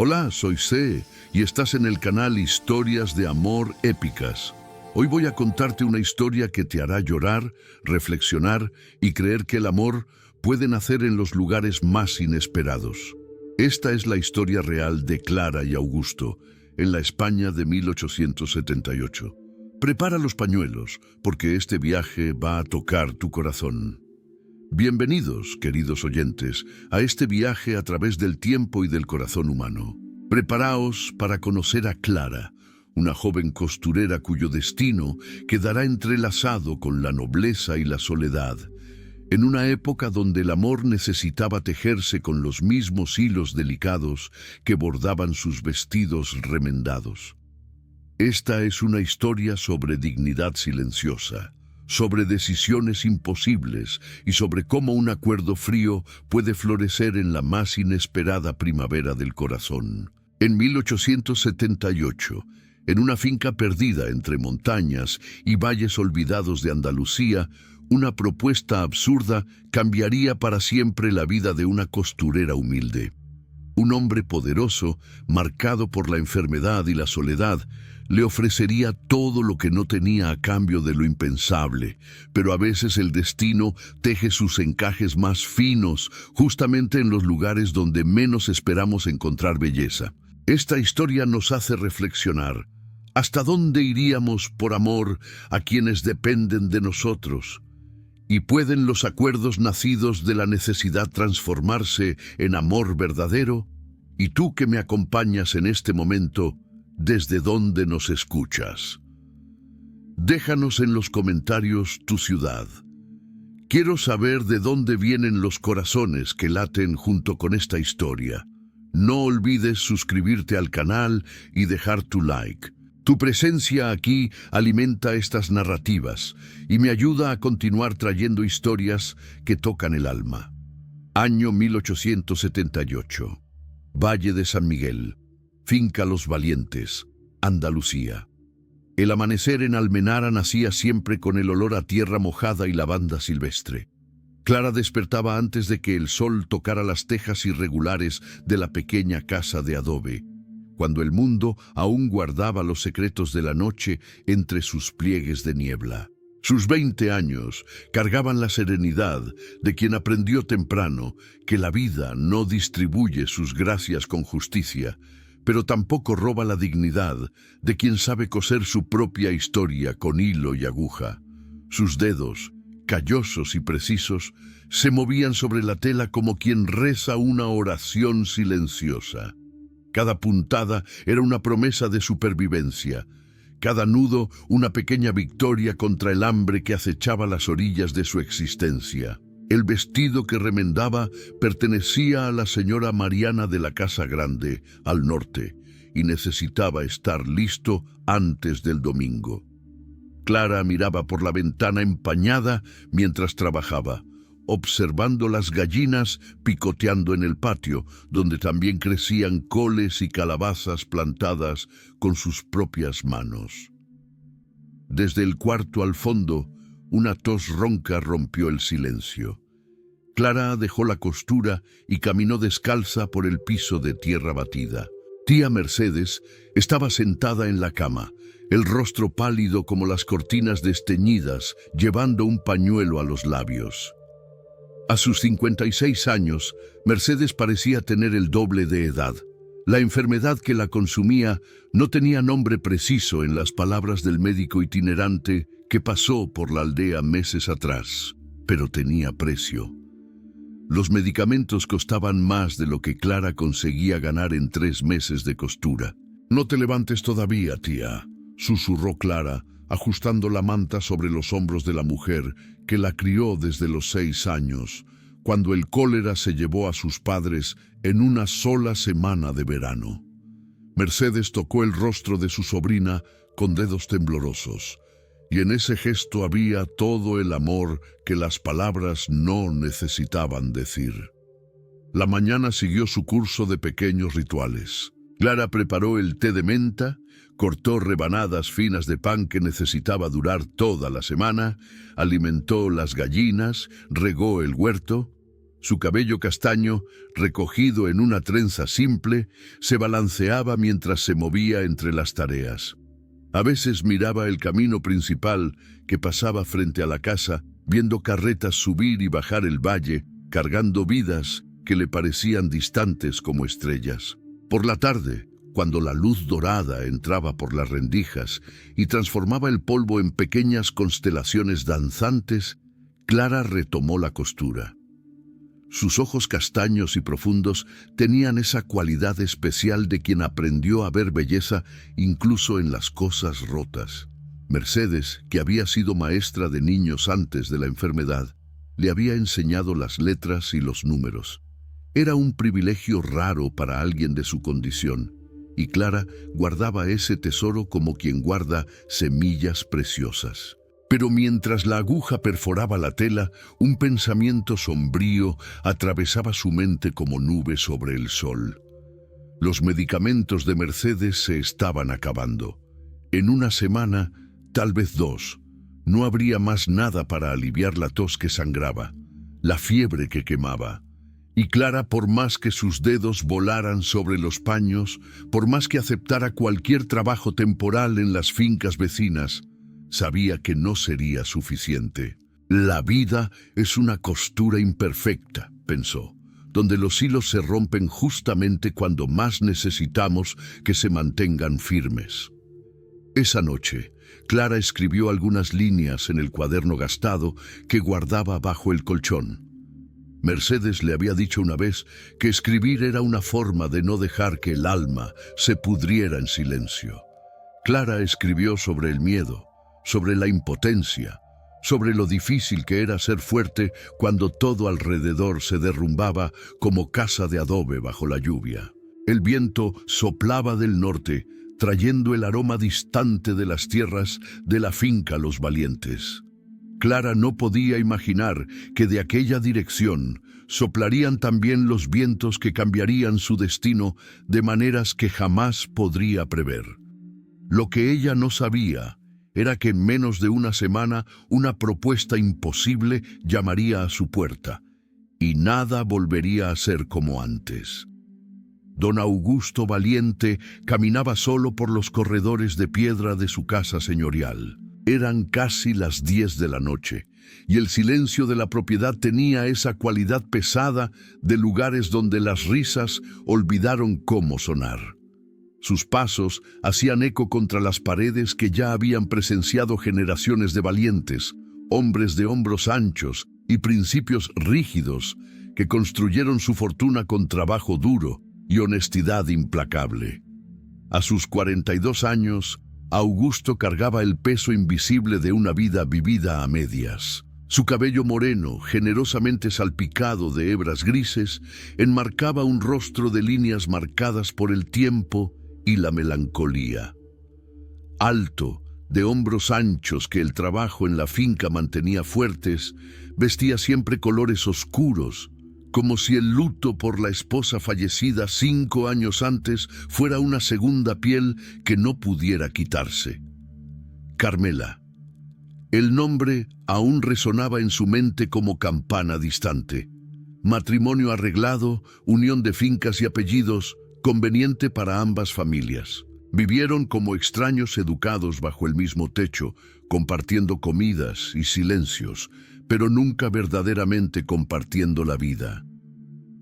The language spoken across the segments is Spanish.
Hola, soy C y estás en el canal Historias de Amor Épicas. Hoy voy a contarte una historia que te hará llorar, reflexionar y creer que el amor puede nacer en los lugares más inesperados. Esta es la historia real de Clara y Augusto, en la España de 1878. Prepara los pañuelos, porque este viaje va a tocar tu corazón. Bienvenidos, queridos oyentes, a este viaje a través del tiempo y del corazón humano. Preparaos para conocer a Clara, una joven costurera cuyo destino quedará entrelazado con la nobleza y la soledad, en una época donde el amor necesitaba tejerse con los mismos hilos delicados que bordaban sus vestidos remendados. Esta es una historia sobre dignidad silenciosa, sobre decisiones imposibles y sobre cómo un acuerdo frío puede florecer en la más inesperada primavera del corazón. En 1878, en una finca perdida entre montañas y valles olvidados de Andalucía, una propuesta absurda cambiaría para siempre la vida de una costurera humilde. Un hombre poderoso, marcado por la enfermedad y la soledad, le ofrecería todo lo que no tenía a cambio de lo impensable, pero a veces el destino teje sus encajes más finos, justamente en los lugares donde menos esperamos encontrar belleza. Esta historia nos hace reflexionar. ¿Hasta dónde iríamos por amor a quienes dependen de nosotros? ¿Y pueden los acuerdos nacidos de la necesidad transformarse en amor verdadero? Y tú que me acompañas en este momento, ¿desde dónde nos escuchas? Déjanos en los comentarios tu ciudad. Quiero saber de dónde vienen los corazones que laten junto con esta historia. No olvides suscribirte al canal y dejar tu like. Tu presencia aquí alimenta estas narrativas y me ayuda a continuar trayendo historias que tocan el alma. Año 1878. Valle de San Miguel. Finca Los Valientes, Andalucía. El amanecer en Almenara nacía siempre con el olor a tierra mojada y lavanda silvestre. Clara despertaba antes de que el sol tocara las tejas irregulares de la pequeña casa de adobe, cuando el mundo aún guardaba los secretos de la noche entre sus pliegues de niebla. Sus 20 años cargaban la serenidad de quien aprendió temprano que la vida no distribuye sus gracias con justicia, pero tampoco roba la dignidad de quien sabe coser su propia historia con hilo y aguja. Sus dedos, callosos y precisos, se movían sobre la tela como quien reza una oración silenciosa. Cada puntada era una promesa de supervivencia, cada nudo una pequeña victoria contra el hambre que acechaba las orillas de su existencia. El vestido que remendaba pertenecía a la señora Mariana de la Casa Grande, al norte, y necesitaba estar listo antes del domingo. Clara miraba por la ventana empañada mientras trabajaba, observando las gallinas picoteando en el patio, donde también crecían coles y calabazas plantadas con sus propias manos. Desde el cuarto al fondo, una tos ronca rompió el silencio. Clara dejó la costura y caminó descalza por el piso de tierra batida. Tía Mercedes estaba sentada en la cama, el rostro pálido como las cortinas desteñidas, llevando un pañuelo a los labios. A sus 56 años, Mercedes parecía tener el doble de edad. La enfermedad que la consumía no tenía nombre preciso en las palabras del médico itinerante que pasó por la aldea meses atrás, pero tenía precio. Los medicamentos costaban más de lo que Clara conseguía ganar en 3 meses de costura. «No te levantes todavía, tía», susurró Clara, ajustando la manta sobre los hombros de la mujer que la crió desde los 6 años, cuando el cólera se llevó a sus padres en una sola semana de verano. Mercedes tocó el rostro de su sobrina con dedos temblorosos, y en ese gesto había todo el amor que las palabras no necesitaban decir. La mañana siguió su curso de pequeños rituales. Clara preparó el té de menta, cortó rebanadas finas de pan que necesitaba durar toda la semana, alimentó las gallinas, regó el huerto. Su cabello castaño, recogido en una trenza simple, se balanceaba mientras se movía entre las tareas. A veces miraba el camino principal que pasaba frente a la casa, viendo carretas subir y bajar el valle, cargando vidas que le parecían distantes como estrellas. Por la tarde, cuando la luz dorada entraba por las rendijas y transformaba el polvo en pequeñas constelaciones danzantes, Clara retomó la costura. Sus ojos castaños y profundos tenían esa cualidad especial de quien aprendió a ver belleza incluso en las cosas rotas. Mercedes, que había sido maestra de niños antes de la enfermedad, le había enseñado las letras y los números. Era un privilegio raro para alguien de su condición, y Clara guardaba ese tesoro como quien guarda semillas preciosas. Pero mientras la aguja perforaba la tela, un pensamiento sombrío atravesaba su mente como nube sobre el sol. Los medicamentos de Mercedes se estaban acabando. En una semana, tal vez 2, no habría más nada para aliviar la tos que sangraba, la fiebre que quemaba. Y Clara, por más que sus dedos volaran sobre los paños, por más que aceptara cualquier trabajo temporal en las fincas vecinas, sabía que no sería suficiente. La vida es una costura imperfecta, pensó, donde los hilos se rompen justamente cuando más necesitamos que se mantengan firmes. Esa noche, Clara escribió algunas líneas en el cuaderno gastado que guardaba bajo el colchón. Mercedes le había dicho una vez que escribir era una forma de no dejar que el alma se pudriera en silencio. Clara escribió sobre el miedo, sobre la impotencia, sobre lo difícil que era ser fuerte cuando todo alrededor se derrumbaba como casa de adobe bajo la lluvia. El viento soplaba del norte, trayendo el aroma distante de las tierras de la finca Los Valientes. Clara no podía imaginar que de aquella dirección soplarían también los vientos que cambiarían su destino de maneras que jamás podría prever. Lo que ella no sabía era que en menos de una semana una propuesta imposible llamaría a su puerta, y nada volvería a ser como antes. Don Augusto Valiente caminaba solo por los corredores de piedra de su casa señorial. Eran casi las 10 de la noche, y el silencio de la propiedad tenía esa cualidad pesada de lugares donde las risas olvidaron cómo sonar. Sus pasos hacían eco contra las paredes que ya habían presenciado generaciones de valientes, hombres de hombros anchos y principios rígidos que construyeron su fortuna con trabajo duro y honestidad implacable. A sus 42 años, Augusto cargaba el peso invisible de una vida vivida a medias. Su cabello moreno, generosamente salpicado de hebras grises, enmarcaba un rostro de líneas marcadas por el tiempo y la melancolía. Alto, de hombros anchos que el trabajo en la finca mantenía fuertes, vestía siempre colores oscuros, como si el luto por la esposa fallecida 5 años antes fuera una segunda piel que no pudiera quitarse. Carmela. El nombre aún resonaba en su mente como campana distante. Matrimonio arreglado, unión de fincas y apellidos, conveniente para ambas familias. Vivieron como extraños educados bajo el mismo techo, compartiendo comidas y silencios, pero nunca verdaderamente compartiendo la vida.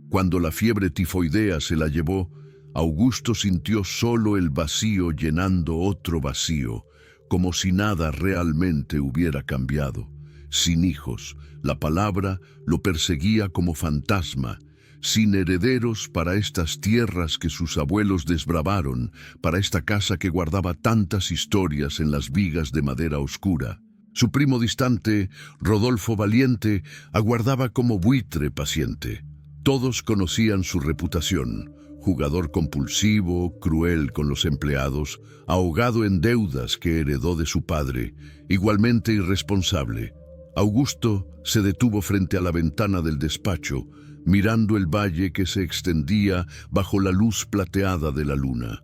Cuando la fiebre tifoidea se la llevó, Augusto sintió solo el vacío llenando otro vacío, como si nada realmente hubiera cambiado. Sin hijos, la palabra lo perseguía como fantasma, sin herederos para estas tierras que sus abuelos desbravaron, para esta casa que guardaba tantas historias en las vigas de madera oscura. Su primo distante, Rodolfo Valiente, aguardaba como buitre paciente. Todos conocían su reputación: jugador compulsivo, cruel con los empleados, ahogado en deudas que heredó de su padre, igualmente irresponsable. Augusto se detuvo frente a la ventana del despacho, mirando el valle que se extendía bajo la luz plateada de la luna.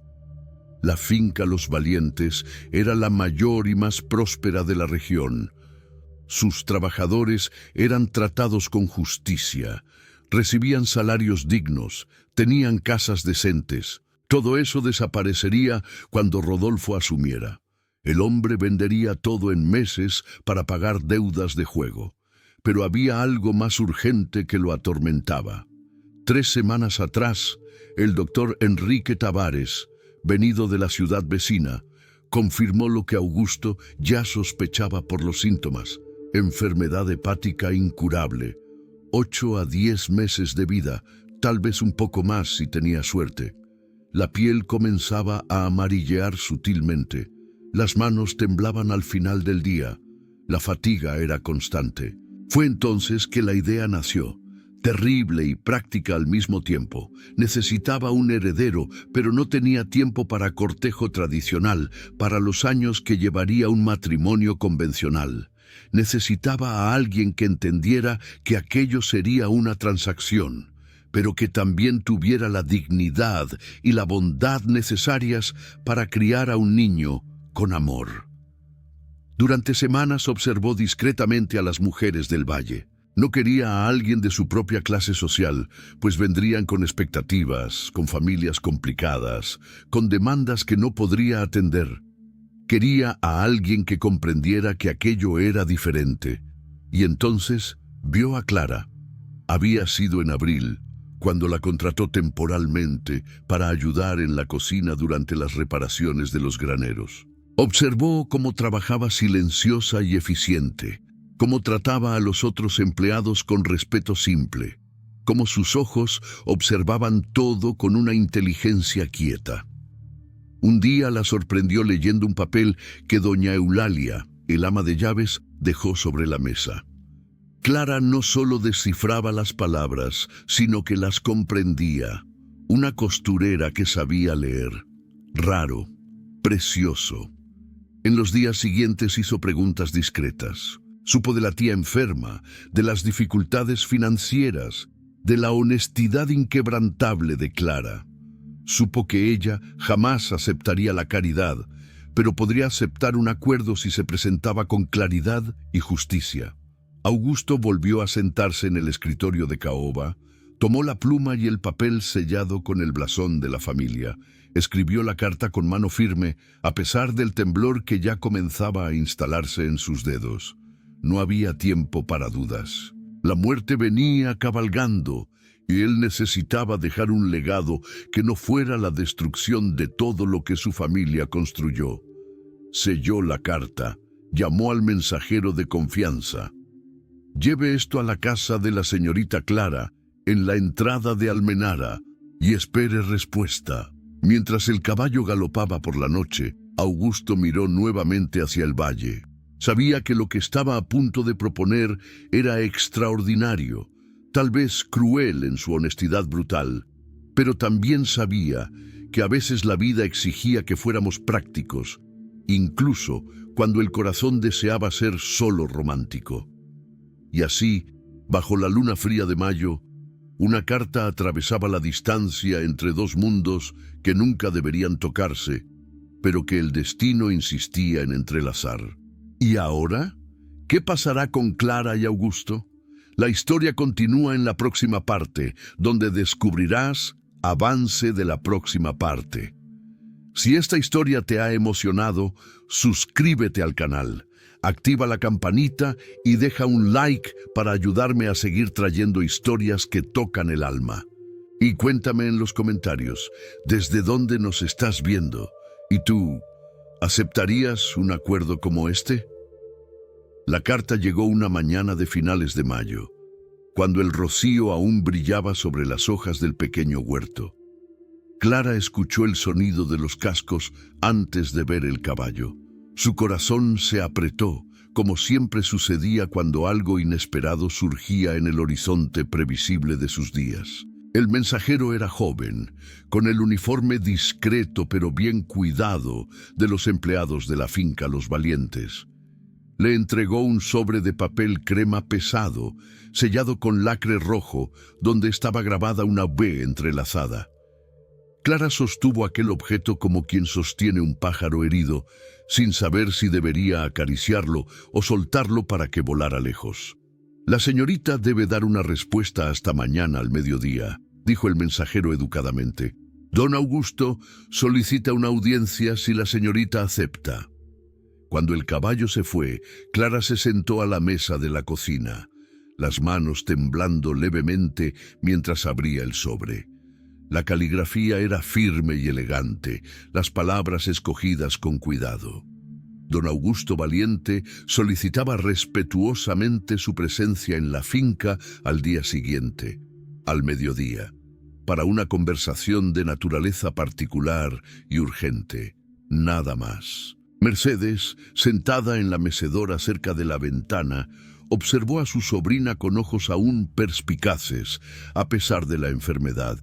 La finca Los Valientes era la mayor y más próspera de la región. Sus trabajadores eran tratados con justicia, recibían salarios dignos, tenían casas decentes. Todo eso desaparecería cuando Rodolfo asumiera. El hombre vendería todo en meses para pagar deudas de juego. Pero había algo más urgente que lo atormentaba. 3 semanas atrás, el doctor Enrique Tavares, venido de la ciudad vecina, confirmó lo que Augusto ya sospechaba por los síntomas: enfermedad hepática incurable, 8 a 10 meses de vida, tal vez un poco más si tenía suerte. La piel comenzaba a amarillear sutilmente, las manos temblaban al final del día, la fatiga era constante. Fue entonces que la idea nació, terrible y práctica al mismo tiempo. Necesitaba un heredero, pero no tenía tiempo para cortejo tradicional, para los años que llevaría un matrimonio convencional. Necesitaba a alguien que entendiera que aquello sería una transacción, pero que también tuviera la dignidad y la bondad necesarias para criar a un niño con amor. Durante semanas observó discretamente a las mujeres del valle. No quería a alguien de su propia clase social, pues vendrían con expectativas, con familias complicadas, con demandas que no podría atender. Quería a alguien que comprendiera que aquello era diferente. Y entonces vio a Clara. Había sido en abril, cuando la contrató temporalmente para ayudar en la cocina durante las reparaciones de los graneros. Observó cómo trabajaba silenciosa y eficiente, cómo trataba a los otros empleados con respeto simple, cómo sus ojos observaban todo con una inteligencia quieta. Un día la sorprendió leyendo un papel que doña Eulalia, el ama de llaves, dejó sobre la mesa. Clara no solo descifraba las palabras, sino que las comprendía. Una costurera que sabía leer. Raro, precioso. En los días siguientes hizo preguntas discretas. Supo de la tía enferma, de las dificultades financieras, de la honestidad inquebrantable de Clara. Supo que ella jamás aceptaría la caridad, pero podría aceptar un acuerdo si se presentaba con claridad y justicia. Augusto volvió a sentarse en el escritorio de caoba, tomó la pluma y el papel sellado con el blasón de la familia. Escribió la carta con mano firme, a pesar del temblor que ya comenzaba a instalarse en sus dedos. No había tiempo para dudas. La muerte venía cabalgando, y él necesitaba dejar un legado que no fuera la destrucción de todo lo que su familia construyó. Selló la carta, llamó al mensajero de confianza. «Lleve esto a la casa de la señorita Clara, en la entrada de Almenara, y espere respuesta». Mientras el caballo galopaba por la noche, Augusto miró nuevamente hacia el valle. Sabía que lo que estaba a punto de proponer era extraordinario, tal vez cruel en su honestidad brutal, pero también sabía que a veces la vida exigía que fuéramos prácticos, incluso cuando el corazón deseaba ser solo romántico. Y así, bajo la luna fría de mayo, una carta atravesaba la distancia entre dos mundos que nunca deberían tocarse, pero que el destino insistía en entrelazar. ¿Y ahora? ¿Qué pasará con Clara y Augusto? La historia continúa en la próxima parte, donde descubrirás avance de la próxima parte. Si esta historia te ha emocionado, suscríbete al canal, activa la campanita y deja un like para ayudarme a seguir trayendo historias que tocan el alma. Y cuéntame en los comentarios, ¿desde dónde nos estás viendo? ¿Y tú, aceptarías un acuerdo como este? La carta llegó una mañana de finales de mayo, cuando el rocío aún brillaba sobre las hojas del pequeño huerto. Clara escuchó el sonido de los cascos antes de ver el caballo. Su corazón se apretó, como siempre sucedía cuando algo inesperado surgía en el horizonte previsible de sus días. El mensajero era joven, con el uniforme discreto pero bien cuidado de los empleados de la finca Los Valientes. Le entregó un sobre de papel crema pesado, sellado con lacre rojo, donde estaba grabada una V entrelazada. Clara sostuvo aquel objeto como quien sostiene un pájaro herido, sin saber si debería acariciarlo o soltarlo para que volara lejos. La señorita debe dar una respuesta hasta mañana al mediodía, dijo el mensajero educadamente. Don Augusto solicita una audiencia si la señorita acepta. Cuando el caballo se fue, Clara se sentó a la mesa de la cocina, las manos temblando levemente mientras abría el sobre. La caligrafía era firme y elegante, las palabras escogidas con cuidado. Don Augusto Valiente solicitaba respetuosamente su presencia en la finca al día siguiente, al mediodía, para una conversación de naturaleza particular y urgente, nada más. Mercedes, sentada en la mecedora cerca de la ventana, observó a su sobrina con ojos aún perspicaces, a pesar de la enfermedad.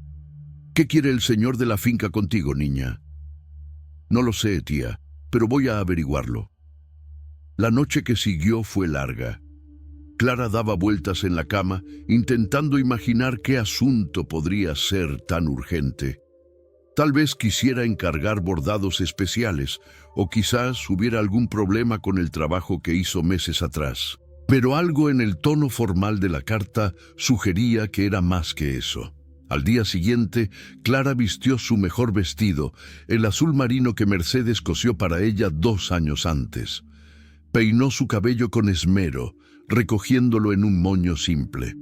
¿Qué quiere el señor de la finca contigo, niña? No lo sé, tía, pero voy a averiguarlo. La noche que siguió fue larga. Clara daba vueltas en la cama, intentando imaginar qué asunto podría ser tan urgente. Tal vez quisiera encargar bordados especiales, o quizás hubiera algún problema con el trabajo que hizo meses atrás. Pero algo en el tono formal de la carta sugería que era más que eso. Al día siguiente, Clara vistió su mejor vestido, el azul marino que Mercedes cosió para ella 2 años antes. Peinó su cabello con esmero, recogiéndolo en un moño simple.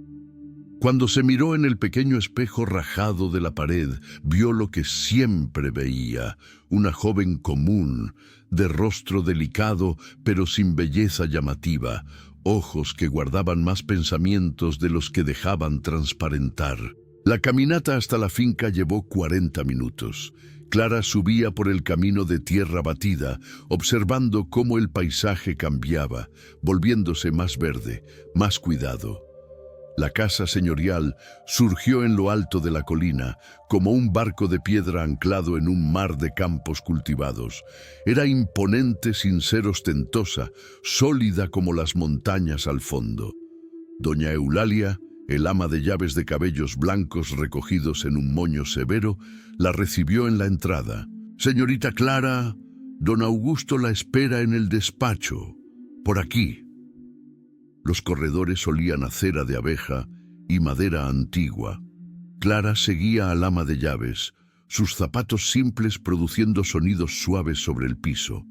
Cuando se miró en el pequeño espejo rajado de la pared, vio lo que siempre veía, una joven común, de rostro delicado pero sin belleza llamativa, ojos que guardaban más pensamientos de los que dejaban transparentar. La caminata hasta la finca llevó 40 minutos. Clara subía por el camino de tierra batida, observando cómo el paisaje cambiaba, volviéndose más verde, más cuidado. La casa señorial surgió en lo alto de la colina, como un barco de piedra anclado en un mar de campos cultivados. Era imponente sin ser ostentosa, sólida como las montañas al fondo. Doña Eulalia, el ama de llaves de cabellos blancos recogidos en un moño severo, la recibió en la entrada. «Señorita Clara, don Augusto la espera en el despacho, por aquí». Los corredores olían a cera de abeja y madera antigua. Clara seguía al ama de llaves, sus zapatos simples produciendo sonidos suaves sobre el piso.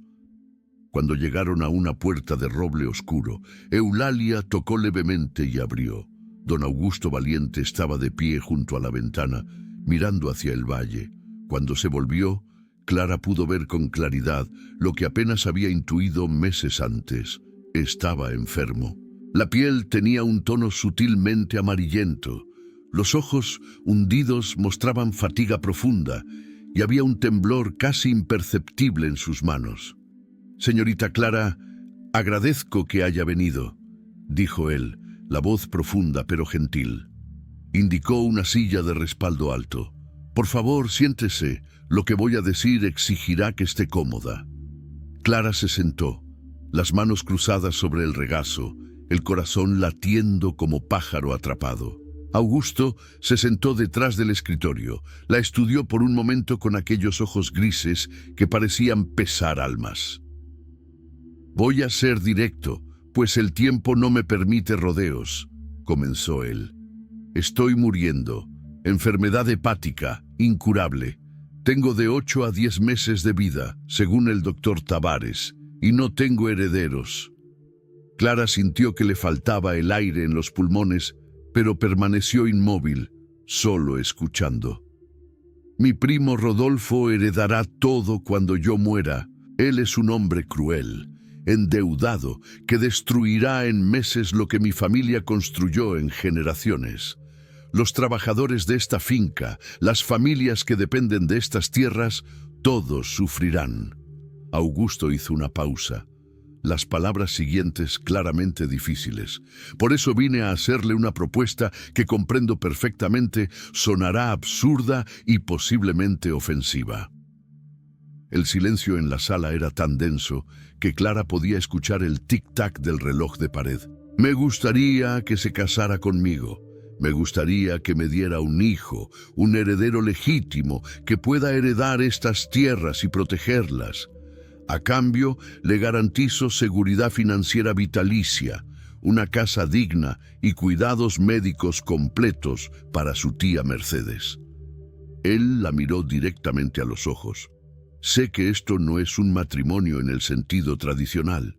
Cuando llegaron a una puerta de roble oscuro, Eulalia tocó levemente y abrió. Don Augusto Valiente estaba de pie junto a la ventana, mirando hacia el valle. Cuando se volvió, Clara pudo ver con claridad lo que apenas había intuido meses antes. Estaba enfermo. La piel tenía un tono sutilmente amarillento. Los ojos hundidos mostraban fatiga profunda y había un temblor casi imperceptible en sus manos. «Señorita Clara, agradezco que haya venido», dijo él, la voz profunda pero gentil. Indicó una silla de respaldo alto. «Por favor, siéntese. Lo que voy a decir exigirá que esté cómoda». Clara se sentó, las manos cruzadas sobre el regazo, el corazón latiendo como pájaro atrapado. Augusto se sentó detrás del escritorio, la estudió por un momento con aquellos ojos grises que parecían pesar almas. «Voy a ser directo, pues el tiempo no me permite rodeos», comenzó él. «Estoy muriendo. Enfermedad hepática, incurable. Tengo de 8 a 10 meses de vida, según el doctor Tavares, y no tengo herederos». Clara sintió que le faltaba el aire en los pulmones, pero permaneció inmóvil, solo escuchando. «Mi primo Rodolfo heredará todo cuando yo muera. Él es un hombre cruel, endeudado, que destruirá en meses lo que mi familia construyó en generaciones. Los trabajadores de esta finca, las familias que dependen de estas tierras, todos sufrirán». Augusto hizo una pausa. Las palabras siguientes claramente difíciles. «Por eso vine a hacerle una propuesta que comprendo perfectamente sonará absurda y posiblemente ofensiva». El silencio en la sala era tan denso que Clara podía escuchar el tic-tac del reloj de pared. «Me gustaría que se casara conmigo. Me gustaría que me diera un hijo, un heredero legítimo que pueda heredar estas tierras y protegerlas. A cambio, le garantizo seguridad financiera vitalicia, una casa digna y cuidados médicos completos para su tía Mercedes. Él la miró directamente a los ojos. Sé que esto no es un matrimonio en el sentido tradicional.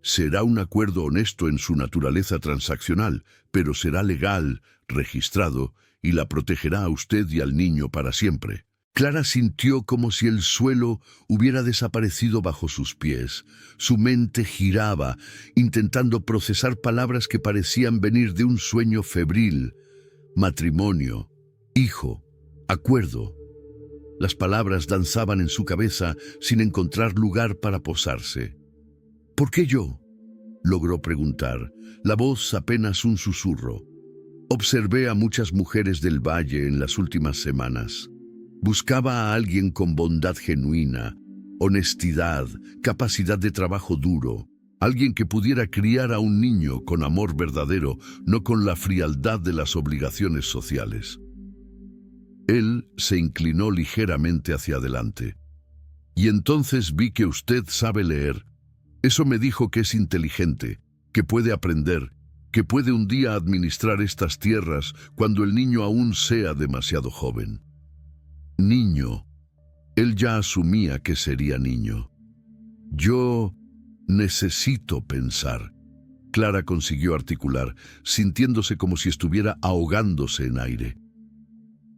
Será un acuerdo honesto en su naturaleza transaccional, pero será legal, registrado, y la protegerá a usted y al niño para siempre. Clara sintió como si el suelo hubiera desaparecido bajo sus pies. Su mente giraba, intentando procesar palabras que parecían venir de un sueño febril. Matrimonio, hijo, acuerdo. Las palabras danzaban en su cabeza sin encontrar lugar para posarse. ¿Por qué yo?, logró preguntar, la voz apenas un susurro. Observé a muchas mujeres del valle en las últimas semanas. Buscaba a alguien con bondad genuina, honestidad, capacidad de trabajo duro, alguien que pudiera criar a un niño con amor verdadero, no con la frialdad de las obligaciones sociales. Él se inclinó ligeramente hacia adelante. Y entonces vi que usted sabe leer. Eso me dijo que es inteligente, que puede aprender, que puede un día administrar estas tierras cuando el niño aún sea demasiado joven. Niño. Él ya asumía que sería niño. Yo necesito pensar. Clara consiguió articular, sintiéndose como si estuviera ahogándose en aire.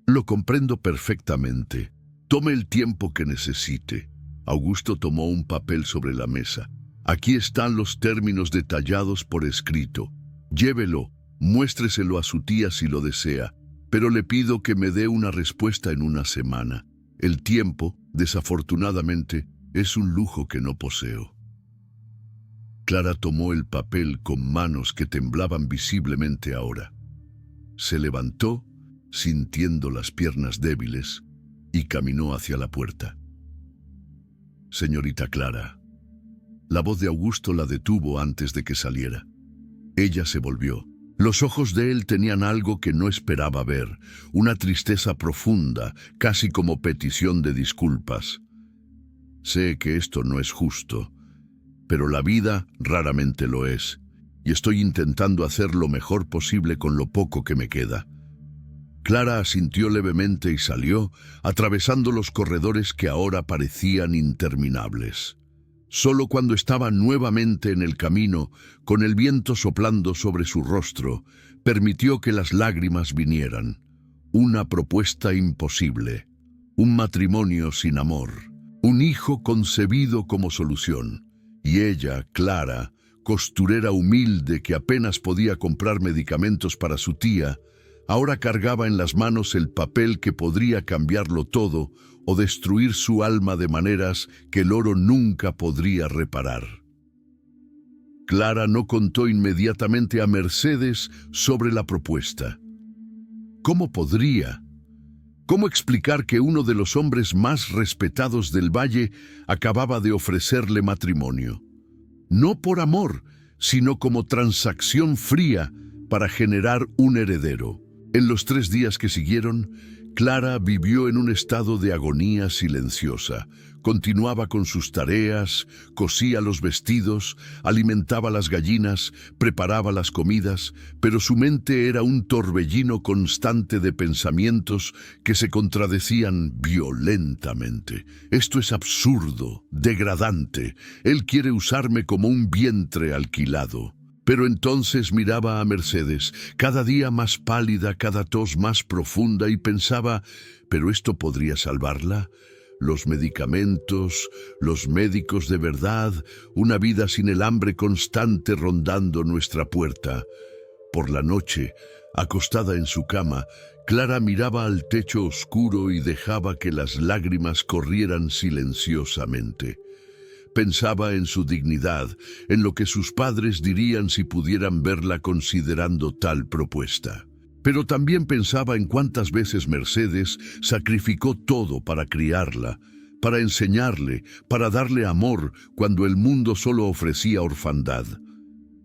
Lo comprendo perfectamente. Tome el tiempo que necesite. Augusto tomó un papel sobre la mesa. Aquí están los términos detallados por escrito. Llévelo, muéstreselo a su tía si lo desea, pero le pido que me dé una respuesta en una semana. El tiempo, desafortunadamente, es un lujo que no poseo. Clara tomó el papel con manos que temblaban visiblemente ahora. Se levantó, sintiendo las piernas débiles, y caminó hacia la puerta. Señorita Clara. La voz de Augusto la detuvo antes de que saliera. Ella se volvió. Los ojos de él tenían algo que no esperaba ver, una tristeza profunda, casi como petición de disculpas. Sé que esto no es justo, pero la vida raramente lo es, y estoy intentando hacer lo mejor posible con lo poco que me queda. Clara asintió levemente y salió, atravesando los corredores que ahora parecían interminables. Solo cuando estaba nuevamente en el camino, con el viento soplando sobre su rostro, permitió que las lágrimas vinieran. Una propuesta imposible, un matrimonio sin amor, un hijo concebido como solución. Y ella, Clara, costurera humilde que apenas podía comprar medicamentos para su tía, ahora cargaba en las manos el papel que podría cambiarlo todo o destruir su alma de maneras que el oro nunca podría reparar. Clara no contó inmediatamente a Mercedes sobre la propuesta. ¿Cómo podría? ¿Cómo explicar que uno de los hombres más respetados del valle acababa de ofrecerle matrimonio? No por amor, sino como transacción fría para generar un heredero. En los 3 días que siguieron, Clara vivió en un estado de agonía silenciosa. Continuaba con sus tareas, cosía los vestidos, alimentaba las gallinas, preparaba las comidas, pero su mente era un torbellino constante de pensamientos que se contradecían violentamente. Esto es absurdo, degradante. Él quiere usarme como un vientre alquilado. Pero entonces miraba a Mercedes, cada día más pálida, cada tos más profunda, y pensaba, ¿pero esto podría salvarla? Los medicamentos, los médicos de verdad, una vida sin el hambre constante rondando nuestra puerta. Por la noche, acostada en su cama, Clara miraba al techo oscuro y dejaba que las lágrimas corrieran silenciosamente. Pensaba en su dignidad, en lo que sus padres dirían si pudieran verla considerando tal propuesta. Pero también pensaba en cuántas veces Mercedes sacrificó todo para criarla, para enseñarle, para darle amor, cuando el mundo solo ofrecía orfandad.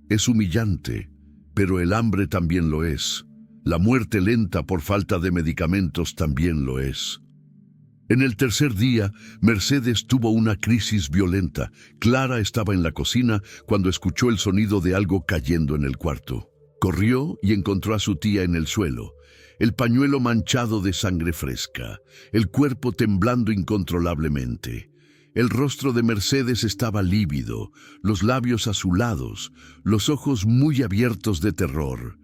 Es humillante, pero el hambre también lo es. La muerte lenta por falta de medicamentos también lo es. En el tercer día, Mercedes tuvo una crisis violenta. Clara estaba en la cocina cuando escuchó el sonido de algo cayendo en el cuarto. Corrió y encontró a su tía en el suelo, el pañuelo manchado de sangre fresca, el cuerpo temblando incontrolablemente. El rostro de Mercedes estaba lívido, los labios azulados, los ojos muy abiertos de terror.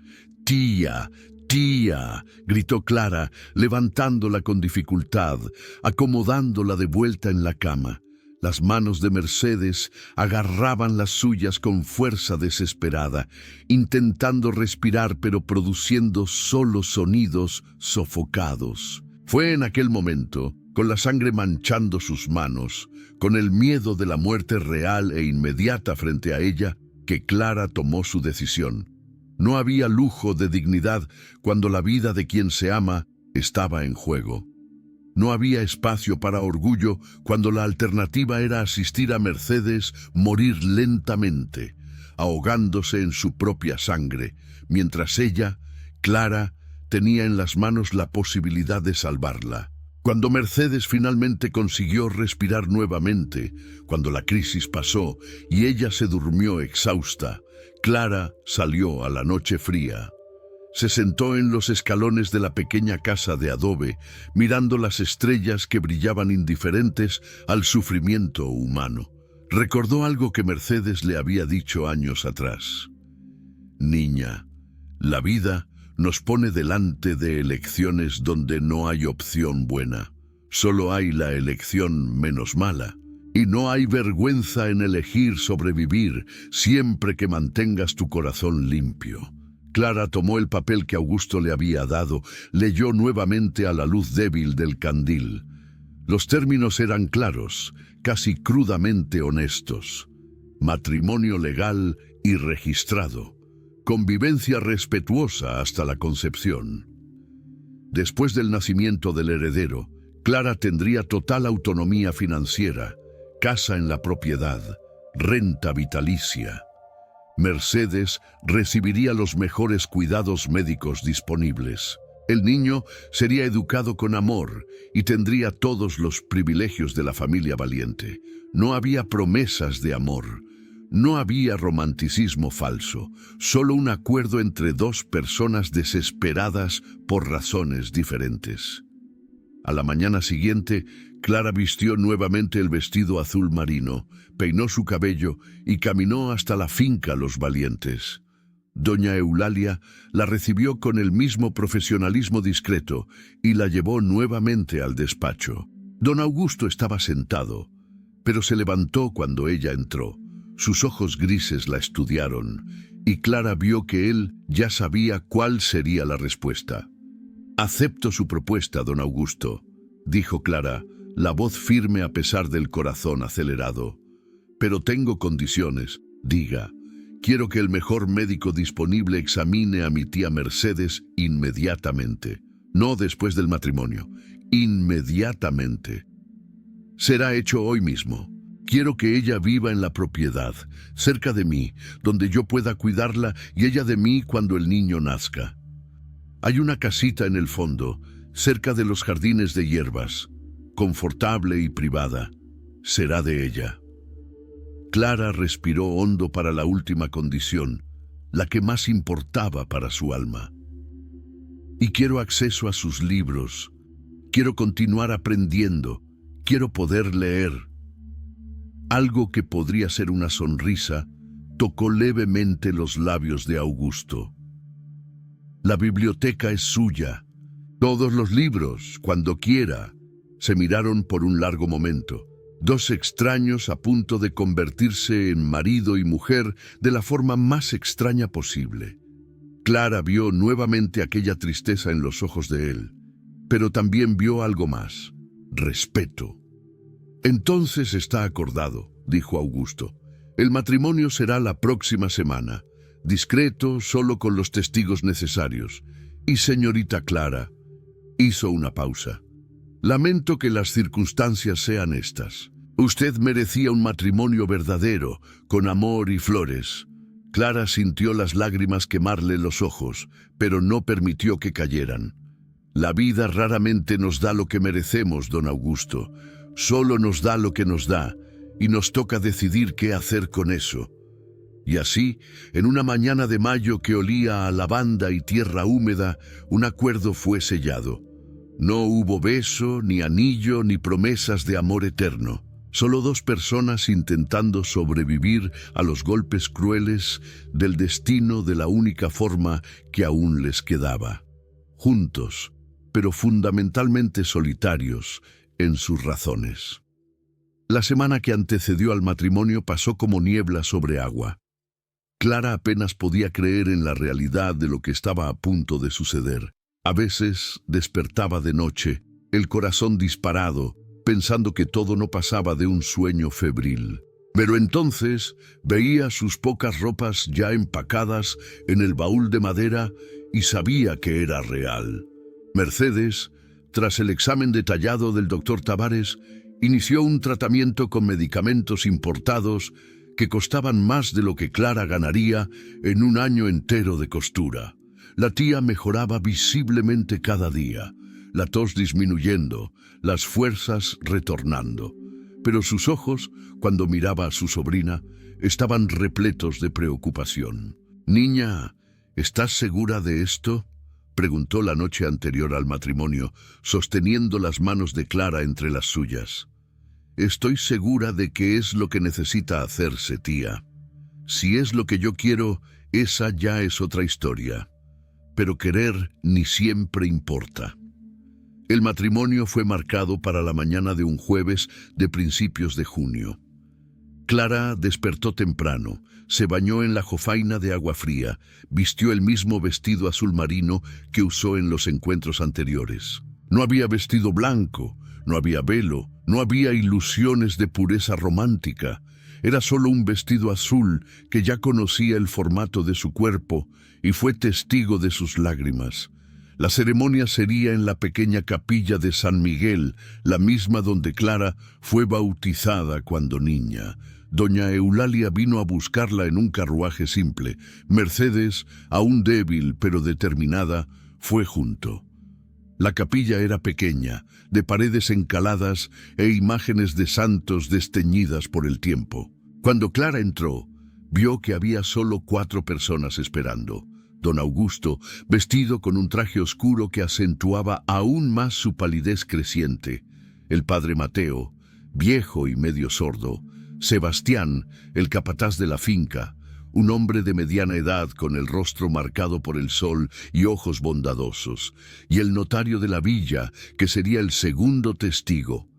«Tía, tía», gritó Clara, levantándola con dificultad, acomodándola de vuelta en la cama. Las manos de Mercedes agarraban las suyas con fuerza desesperada, intentando respirar pero produciendo solo sonidos sofocados. Fue en aquel momento, con la sangre manchando sus manos, con el miedo de la muerte real e inmediata frente a ella, que Clara tomó su decisión. No había lujo de dignidad cuando la vida de quien se ama estaba en juego. No había espacio para orgullo cuando la alternativa era asistir a Mercedes morir lentamente, ahogándose en su propia sangre, mientras ella, Clara, tenía en las manos la posibilidad de salvarla. Cuando Mercedes finalmente consiguió respirar nuevamente, cuando la crisis pasó y ella se durmió exhausta, Clara salió a la noche fría. Se sentó en los escalones de la pequeña casa de adobe, mirando las estrellas que brillaban indiferentes al sufrimiento humano. Recordó algo que Mercedes le había dicho años atrás. «Niña, la vida nos pone delante de elecciones donde no hay opción buena. Solo hay la elección menos mala. Y no hay vergüenza en elegir sobrevivir siempre que mantengas tu corazón limpio». Clara tomó el papel que Augusto le había dado, leyó nuevamente a la luz débil del candil. Los términos eran claros, casi crudamente honestos. Matrimonio legal y registrado. Convivencia respetuosa hasta la concepción. Después del nacimiento del heredero, Clara tendría total autonomía financiera, casa en la propiedad, renta vitalicia. Mercedes recibiría los mejores cuidados médicos disponibles. El niño sería educado con amor y tendría todos los privilegios de la familia valiente. No había promesas de amor, no había romanticismo falso, solo un acuerdo entre dos personas desesperadas por razones diferentes. A la mañana siguiente, Clara vistió nuevamente el vestido azul marino, peinó su cabello y caminó hasta la finca Los Valientes. Doña Eulalia la recibió con el mismo profesionalismo discreto y la llevó nuevamente al despacho. Don Augusto estaba sentado, pero se levantó cuando ella entró. Sus ojos grises la estudiaron y Clara vio que él ya sabía cuál sería la respuesta. «Acepto su propuesta, don Augusto», dijo Clara, la voz firme a pesar del corazón acelerado. «Pero tengo condiciones. Diga, quiero que el mejor médico disponible examine a mi tía Mercedes inmediatamente. No después del matrimonio. Inmediatamente. Será hecho hoy mismo. Quiero que ella viva en la propiedad, cerca de mí, donde yo pueda cuidarla y ella de mí cuando el niño nazca. Hay una casita en el fondo, cerca de los jardines de hierbas, confortable y privada. Será de ella». Clara respiró hondo para la última condición, la que más importaba para su alma. «Y quiero acceso a sus libros. Quiero continuar aprendiendo. Quiero poder leer». Algo que podría ser una sonrisa tocó levemente los labios de Augusto. «La biblioteca es suya. Todos los libros, cuando quiera». Se miraron por un largo momento. Dos extraños a punto de convertirse en marido y mujer de la forma más extraña posible. Clara vio nuevamente aquella tristeza en los ojos de él, pero también vio algo más: respeto. «Entonces está acordado», dijo Augusto. «El matrimonio será la próxima semana, discreto, solo con los testigos necesarios. Y señorita Clara», hizo una pausa, «lamento que las circunstancias sean estas. Usted merecía un matrimonio verdadero, con amor y flores». Clara sintió las lágrimas quemarle los ojos, pero no permitió que cayeran. La vida raramente nos da lo que merecemos, don Augusto. Solo nos da lo que nos da, y nos toca decidir qué hacer con eso. Y así, en una mañana de mayo que olía a lavanda y tierra húmeda, un acuerdo fue sellado. No hubo beso, ni anillo, ni promesas de amor eterno. Solo dos personas intentando sobrevivir a los golpes crueles del destino de la única forma que aún les quedaba. Juntos, pero fundamentalmente solitarios en sus razones. La semana que antecedió al matrimonio pasó como niebla sobre agua. Clara apenas podía creer en la realidad de lo que estaba a punto de suceder. A veces despertaba de noche, el corazón disparado, pensando que todo no pasaba de un sueño febril. Pero entonces veía sus pocas ropas ya empacadas en el baúl de madera y sabía que era real. Mercedes, tras el examen detallado del doctor Tavares, inició un tratamiento con medicamentos importados que costaban más de lo que Clara ganaría en un año entero de costura. La tía mejoraba visiblemente cada día, la tos disminuyendo, las fuerzas retornando. Pero sus ojos, cuando miraba a su sobrina, estaban repletos de preocupación. «Niña, ¿estás segura de esto?», preguntó la noche anterior al matrimonio, sosteniendo las manos de Clara entre las suyas. «Estoy segura de que es lo que necesita hacerse, tía. Si es lo que yo quiero, esa ya es otra historia. Pero querer ni siempre importa». El matrimonio fue marcado para la mañana de un jueves de principios de junio. Clara despertó temprano, se bañó en la jofaina de agua fría, vistió el mismo vestido azul marino que usó en los encuentros anteriores. No había vestido blanco, no había velo, no había ilusiones de pureza romántica. Era solo un vestido azul que ya conocía el formato de su cuerpo y fue testigo de sus lágrimas. La ceremonia sería en la pequeña capilla de San Miguel, la misma donde Clara fue bautizada cuando niña. Doña Eulalia vino a buscarla en un carruaje simple. Mercedes, aún débil pero determinada, fue junto. La capilla era pequeña, de paredes encaladas e imágenes de santos desteñidas por el tiempo. Cuando Clara entró, vio que había solo 4 personas esperando. Don Augusto, vestido con un traje oscuro que acentuaba aún más su palidez creciente. El padre Mateo, viejo y medio sordo. Sebastián, el capataz de la finca, un hombre de mediana edad con el rostro marcado por el sol y ojos bondadosos. Y el notario de la villa, que sería el segundo testigo.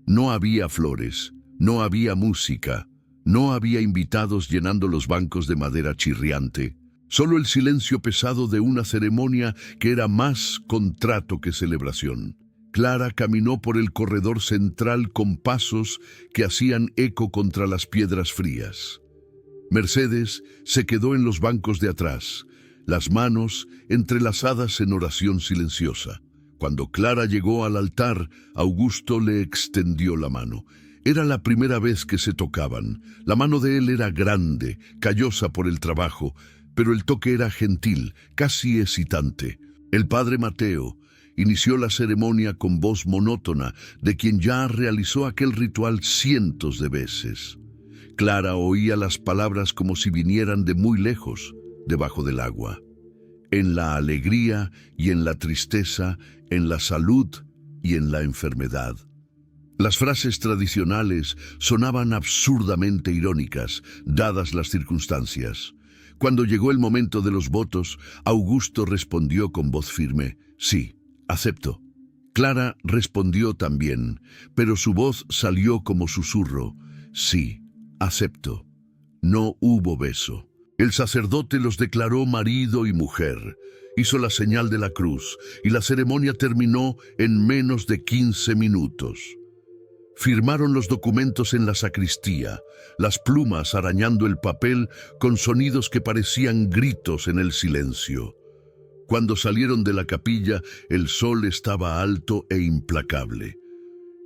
No había flores, no había música, no había invitados llenando los bancos de madera chirriante. Solo el silencio pesado de una ceremonia que era más contrato que celebración. Clara caminó por el corredor central con pasos que hacían eco contra las piedras frías. Mercedes se quedó en los bancos de atrás, las manos entrelazadas en oración silenciosa. Cuando Clara llegó al altar, Augusto le extendió la mano. Era la primera vez que se tocaban. La mano de él era grande, callosa por el trabajo, pero el toque era gentil, casi excitante. El padre Mateo inició la ceremonia con voz monótona de quien ya realizó aquel ritual cientos de veces. Clara oía las palabras como si vinieran de muy lejos, debajo del agua. En la alegría y en la tristeza, en la salud y en la enfermedad. Las frases tradicionales sonaban absurdamente irónicas, dadas las circunstancias. Cuando llegó el momento de los votos, Augusto respondió con voz firme: «Sí, acepto». Clara respondió también, pero su voz salió como susurro: «Sí, acepto». No hubo beso. El sacerdote los declaró marido y mujer. Hizo la señal de la cruz y la ceremonia terminó en menos de 15 minutos. Firmaron los documentos en la sacristía, las plumas arañando el papel con sonidos que parecían gritos en el silencio. Cuando salieron de la capilla, el sol estaba alto e implacable.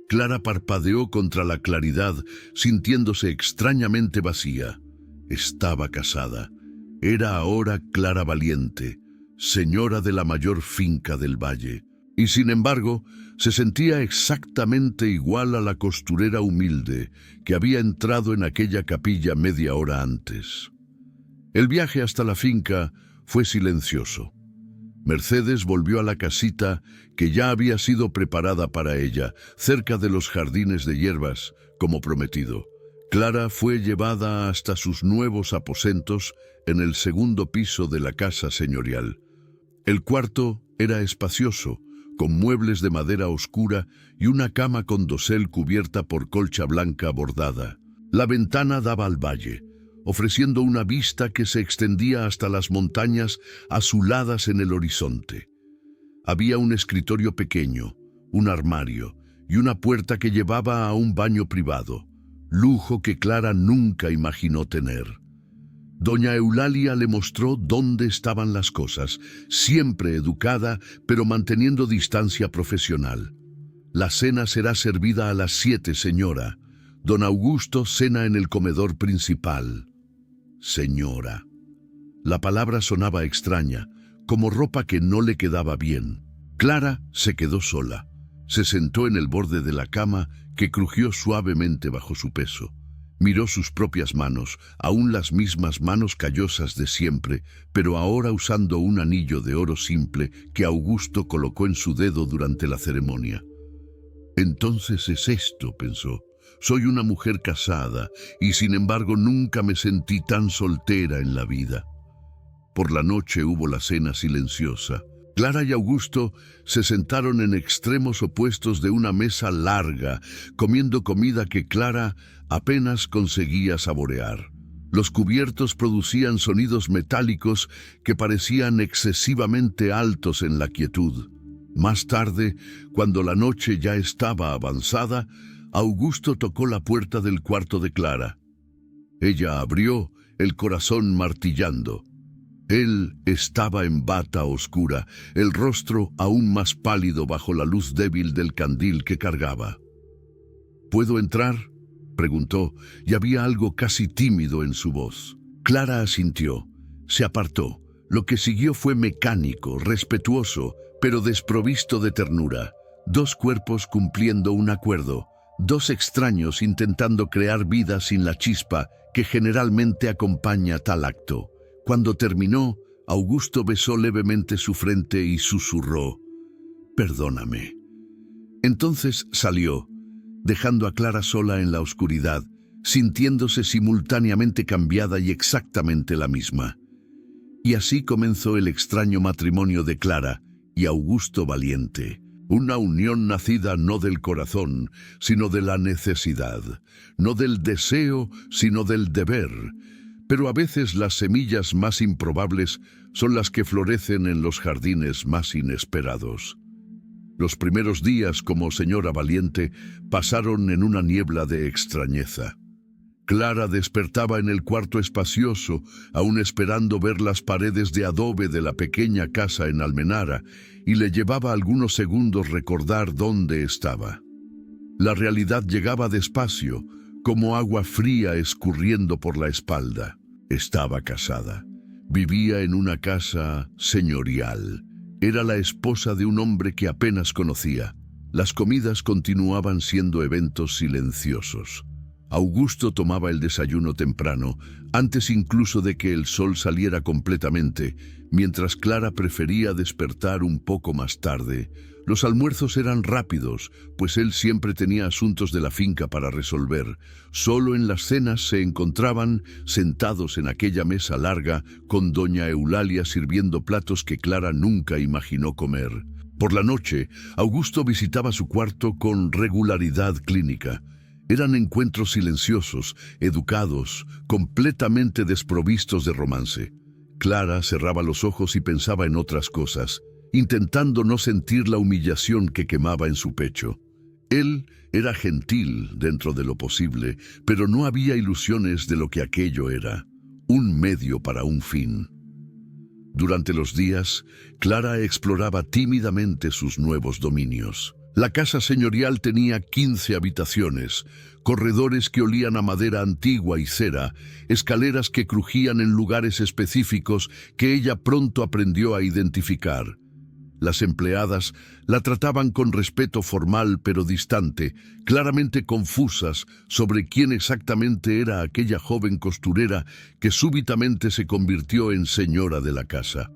Clara parpadeó contra la claridad, sintiéndose extrañamente vacía. Estaba casada. Era ahora Clara Valiente, señora de la mayor finca del valle. Y sin embargo, se sentía exactamente igual a la costurera humilde que había entrado en aquella capilla media hora antes. El viaje hasta la finca fue silencioso. Mercedes volvió a la casita que ya había sido preparada para ella, cerca de los jardines de hierbas, como prometido. Clara fue llevada hasta sus nuevos aposentos en el segundo piso de la casa señorial. El cuarto era espacioso, con muebles de madera oscura y una cama con dosel cubierta por colcha blanca bordada. La ventana daba al valle, ofreciendo una vista que se extendía hasta las montañas azuladas en el horizonte. Había un escritorio pequeño, un armario y una puerta que llevaba a un baño privado, lujo que Clara nunca imaginó tener. Doña Eulalia le mostró dónde estaban las cosas, siempre educada, pero manteniendo distancia profesional. La cena será servida a las 7, señora. Don Augusto cena en el comedor principal. Señora. La palabra sonaba extraña, como ropa que no le quedaba bien. Clara se quedó sola. Se sentó en el borde de la cama, que crujió suavemente bajo su peso. Miró sus propias manos, aún las mismas manos callosas de siempre, pero ahora usando un anillo de oro simple que Augusto colocó en su dedo durante la ceremonia. Entonces es esto, pensó. Soy una mujer casada y sin embargo nunca me sentí tan soltera en la vida. Por la noche hubo la cena silenciosa. Clara y Augusto se sentaron en extremos opuestos de una mesa larga, comiendo comida que Clara apenas conseguía saborear. Los cubiertos producían sonidos metálicos que parecían excesivamente altos en la quietud. Más tarde, cuando la noche ya estaba avanzada, Augusto tocó la puerta del cuarto de Clara. Ella abrió, el corazón martillando. Él estaba en bata oscura, el rostro aún más pálido bajo la luz débil del candil que cargaba. ¿Puedo entrar?, preguntó, y había algo casi tímido en su voz. Clara asintió. Se apartó. Lo que siguió fue mecánico, respetuoso, pero desprovisto de ternura. Dos cuerpos cumpliendo un acuerdo, dos extraños intentando crear vida sin la chispa que generalmente acompaña tal acto. Cuando terminó, Augusto besó levemente su frente y susurró: «Perdóname». Entonces salió, dejando a Clara sola en la oscuridad, sintiéndose simultáneamente cambiada y exactamente la misma. Y así comenzó el extraño matrimonio de Clara y Augusto Valiente. Una unión nacida no del corazón, sino de la necesidad, no del deseo, sino del deber. Pero a veces las semillas más improbables son las que florecen en los jardines más inesperados. Los primeros días como señora Valiente pasaron en una niebla de extrañeza. Clara despertaba en el cuarto espacioso, aún esperando ver las paredes de adobe de la pequeña casa en Almenara, y le llevaba algunos segundos recordar dónde estaba. La realidad llegaba despacio, como agua fría escurriendo por la espalda. Estaba casada. Vivía en una casa señorial. Era la esposa de un hombre que apenas conocía. Las comidas continuaban siendo eventos silenciosos. Augusto tomaba el desayuno temprano, antes incluso de que el sol saliera completamente, mientras Clara prefería despertar un poco más tarde. Los almuerzos eran rápidos, pues él siempre tenía asuntos de la finca para resolver. Solo en las cenas se encontraban sentados en aquella mesa larga, con doña Eulalia sirviendo platos que Clara nunca imaginó comer. Por la noche, Augusto visitaba su cuarto con regularidad clínica. Eran encuentros silenciosos, educados, completamente desprovistos de romance. Clara cerraba los ojos y pensaba en otras cosas, intentando no sentir la humillación que quemaba en su pecho. Él era gentil dentro de lo posible, pero no había ilusiones de lo que aquello era, un medio para un fin. Durante los días, Clara exploraba tímidamente sus nuevos dominios. La casa señorial tenía 15 habitaciones, corredores que olían a madera antigua y cera, escaleras que crujían en lugares específicos que ella pronto aprendió a identificar. Las empleadas la trataban con respeto formal pero distante, claramente confusas sobre quién exactamente era aquella joven costurera que súbitamente se convirtió en señora de la casa.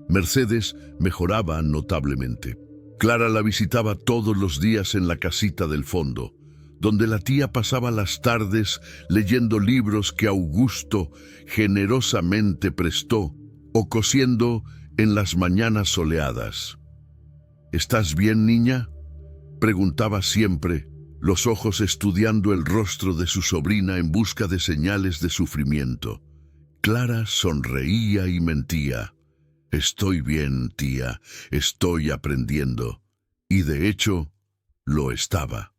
Mercedes mejoraba notablemente. Clara la visitaba todos los días en la casita del fondo, donde la tía pasaba las tardes leyendo libros que Augusto generosamente prestó o cosiendo en las mañanas soleadas. ¿Estás bien, niña?, preguntaba siempre, los ojos estudiando el rostro de su sobrina en busca de señales de sufrimiento. Clara sonreía y mentía. Estoy bien, tía, estoy aprendiendo. Y de hecho, lo estaba.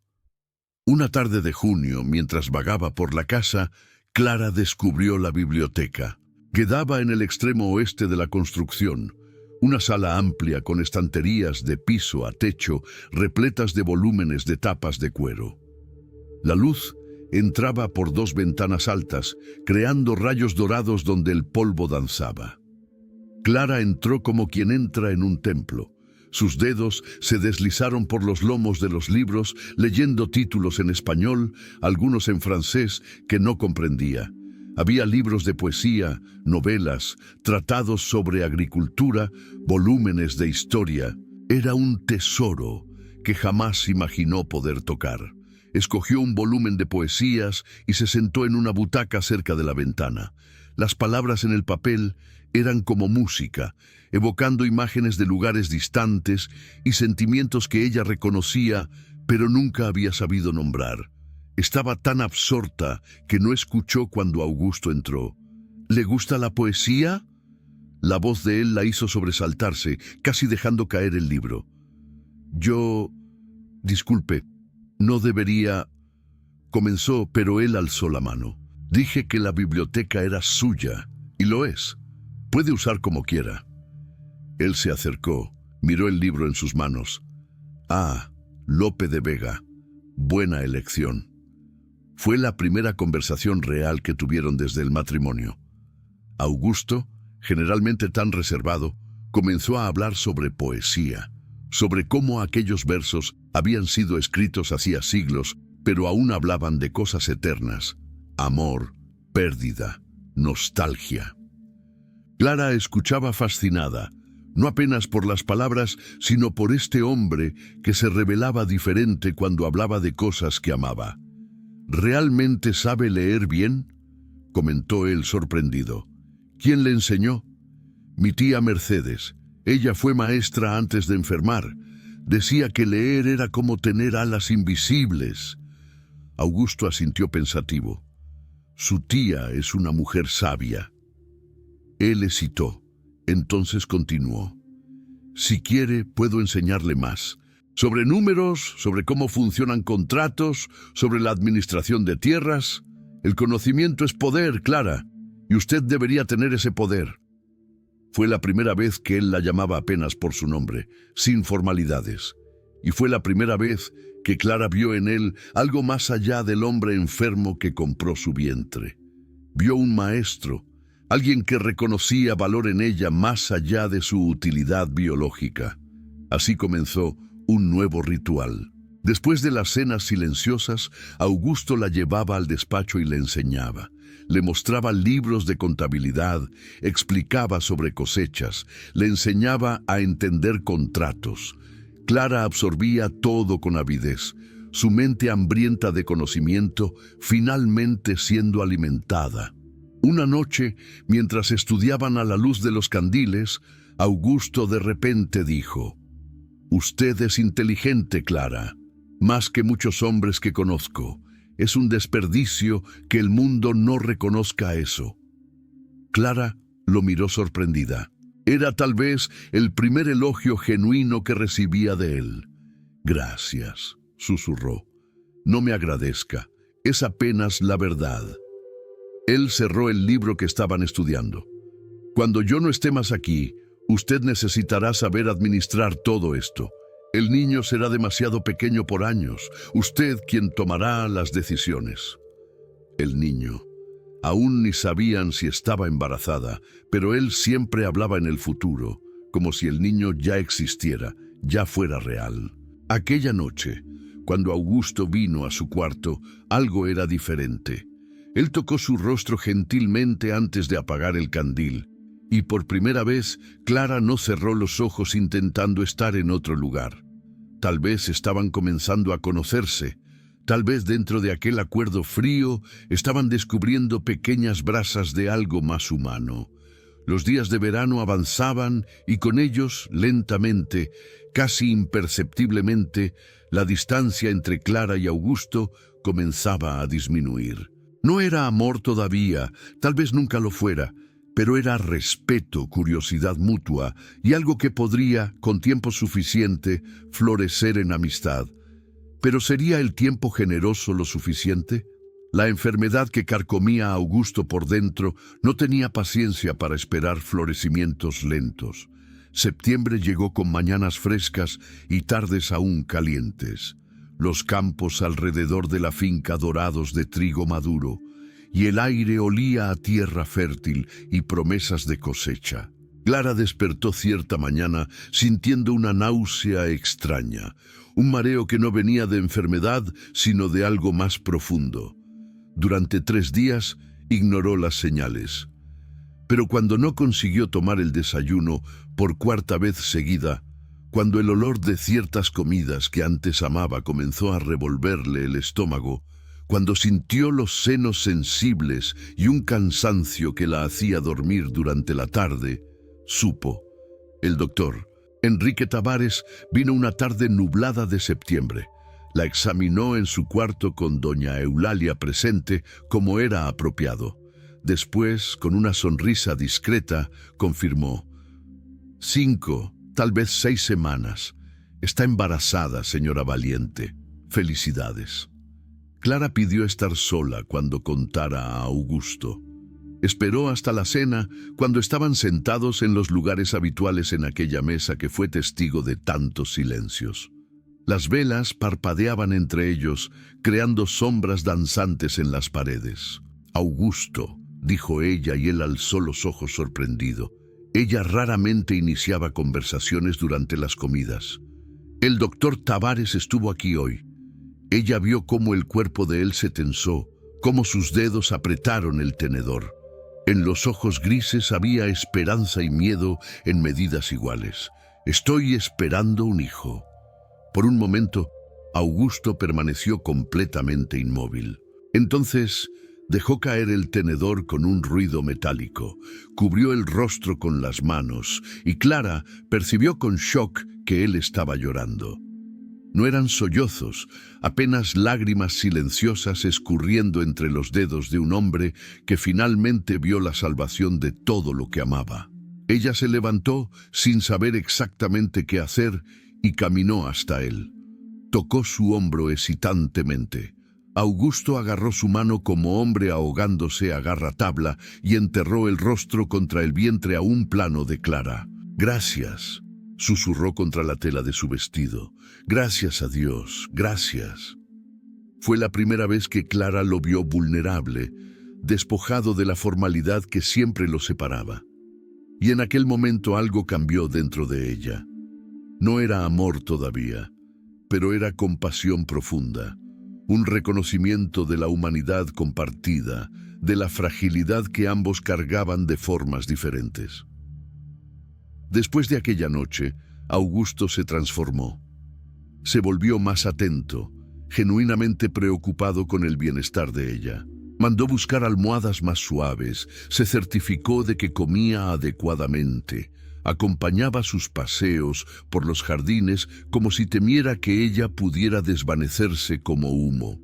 Una tarde de junio, mientras vagaba por la casa, Clara descubrió la biblioteca. Quedaba en el extremo oeste de la construcción, una sala amplia con estanterías de piso a techo repletas de volúmenes de tapas de cuero. La luz entraba por 2 ventanas altas, creando rayos dorados donde el polvo danzaba. Clara entró como quien entra en un templo. Sus dedos se deslizaron por los lomos de los libros, leyendo títulos en español, algunos en francés que no comprendía. Había libros de poesía, novelas, tratados sobre agricultura, volúmenes de historia. Era un tesoro que jamás imaginó poder tocar. Escogió un volumen de poesías y se sentó en una butaca cerca de la ventana. Las palabras en el papel eran como música, evocando imágenes de lugares distantes y sentimientos que ella reconocía, pero nunca había sabido nombrar. Estaba tan absorta que no escuchó cuando Augusto entró. ¿Le gusta la poesía?, la voz de él la hizo sobresaltarse, casi dejando caer el libro. Disculpe, no debería... comenzó, pero él alzó la mano. Dije que la biblioteca era suya, y lo es. Puede usar como quiera. Él se acercó, miró el libro en sus manos. Ah, Lope de Vega. Buena elección. Fue la primera conversación real que tuvieron desde el matrimonio. Augusto, generalmente tan reservado, comenzó a hablar sobre poesía, sobre cómo aquellos versos habían sido escritos hacía siglos, pero aún hablaban de cosas eternas: amor, pérdida, nostalgia. Clara escuchaba fascinada, no apenas por las palabras, sino por este hombre que se revelaba diferente cuando hablaba de cosas que amaba. ¿Realmente sabe leer bien?, comentó él sorprendido. ¿Quién le enseñó? Mi tía Mercedes. Ella fue maestra antes de enfermar. Decía que leer era como tener alas invisibles. Augusto asintió pensativo. Su tía es una mujer sabia. Él hesitó. Entonces continuó. Si quiere, puedo enseñarle más. Sobre números, sobre cómo funcionan contratos, sobre la administración de tierras. El conocimiento es poder, Clara, y usted debería tener ese poder. Fue la primera vez que él la llamaba apenas por su nombre, sin formalidades. Y fue la primera vez que Clara vio en él algo más allá del hombre enfermo que compró su vientre. Vio un maestro, alguien que reconocía valor en ella más allá de su utilidad biológica. Así comenzó un nuevo ritual. Después de las cenas silenciosas, Augusto la llevaba al despacho y le enseñaba. Le mostraba libros de contabilidad, explicaba sobre cosechas, le enseñaba a entender contratos. Clara absorbía todo con avidez, su mente hambrienta de conocimiento finalmente siendo alimentada. Una noche, mientras estudiaban a la luz de los candiles, Augusto de repente dijo: «Usted es inteligente, Clara, más que muchos hombres que conozco. Es un desperdicio que el mundo no reconozca eso». Clara lo miró sorprendida. Era tal vez el primer elogio genuino que recibía de él. «Gracias», susurró. «No me agradezca, es apenas la verdad». Él cerró el libro que estaban estudiando. «Cuando yo no esté más aquí, usted necesitará saber administrar todo esto. El niño será demasiado pequeño por años. Usted quien tomará las decisiones». El niño. Aún ni sabían si estaba embarazada, pero él siempre hablaba en el futuro, como si el niño ya existiera, ya fuera real. Aquella noche, cuando Augusto vino a su cuarto, algo era diferente. Él tocó su rostro gentilmente antes de apagar el candil, y por primera vez Clara no cerró los ojos intentando estar en otro lugar. Tal vez estaban comenzando a conocerse, tal vez dentro de aquel acuerdo frío estaban descubriendo pequeñas brasas de algo más humano. Los días de verano avanzaban y con ellos, lentamente, casi imperceptiblemente, la distancia entre Clara y Augusto comenzaba a disminuir. No era amor todavía, tal vez nunca lo fuera, pero era respeto, curiosidad mutua y algo que podría, con tiempo suficiente, florecer en amistad. ¿Pero sería el tiempo generoso lo suficiente? La enfermedad que carcomía a Augusto por dentro no tenía paciencia para esperar florecimientos lentos. Septiembre llegó con mañanas frescas y tardes aún calientes. Los campos alrededor de la finca dorados de trigo maduro, y el aire olía a tierra fértil y promesas de cosecha. Clara despertó cierta mañana sintiendo una náusea extraña, un mareo que no venía de enfermedad, sino de algo más profundo. Durante 3 días ignoró las señales. Pero cuando no consiguió tomar el desayuno por 4ª vez seguida, cuando el olor de ciertas comidas que antes amaba comenzó a revolverle el estómago, cuando sintió los senos sensibles y un cansancio que la hacía dormir durante la tarde, supo. El doctor, Enrique Tavares, vino una tarde nublada de septiembre. La examinó en su cuarto con doña Eulalia presente, como era apropiado. Después, con una sonrisa discreta, confirmó: 5, tal vez 6 semanas. Está embarazada, señora Valiente. Felicidades. Clara pidió estar sola cuando contara a Augusto. Esperó hasta la cena, cuando estaban sentados en los lugares habituales en aquella mesa que fue testigo de tantos silencios. Las velas parpadeaban entre ellos, creando sombras danzantes en las paredes. Augusto, dijo ella, y él alzó los ojos sorprendido. Ella raramente iniciaba conversaciones durante las comidas. El doctor Tavares estuvo aquí hoy. Ella vio cómo el cuerpo de él se tensó, cómo sus dedos apretaron el tenedor. En los ojos grises había esperanza y miedo en medidas iguales. Estoy esperando un hijo. Por un momento, Augusto permaneció completamente inmóvil. Entonces, dejó caer el tenedor con un ruido metálico, cubrió el rostro con las manos y Clara percibió con shock que él estaba llorando. No eran sollozos, apenas lágrimas silenciosas escurriendo entre los dedos de un hombre que finalmente vio la salvación de todo lo que amaba. Ella se levantó sin saber exactamente qué hacer y caminó hasta él. Tocó su hombro hesitantemente. Augusto agarró su mano como hombre ahogándose agarra tabla y enterró el rostro contra el vientre a un plano de Clara. «Gracias», susurró contra la tela de su vestido. «Gracias a Dios, gracias». Fue la primera vez que Clara lo vio vulnerable, despojado de la formalidad que siempre lo separaba. Y en aquel momento algo cambió dentro de ella. No era amor todavía, pero era compasión profunda, un reconocimiento de la humanidad compartida, de la fragilidad que ambos cargaban de formas diferentes. Después de aquella noche, Augusto se transformó. Se volvió más atento, genuinamente preocupado con el bienestar de ella. Mandó buscar almohadas más suaves, se certificó de que comía adecuadamente, acompañaba sus paseos por los jardines como si temiera que ella pudiera desvanecerse como humo.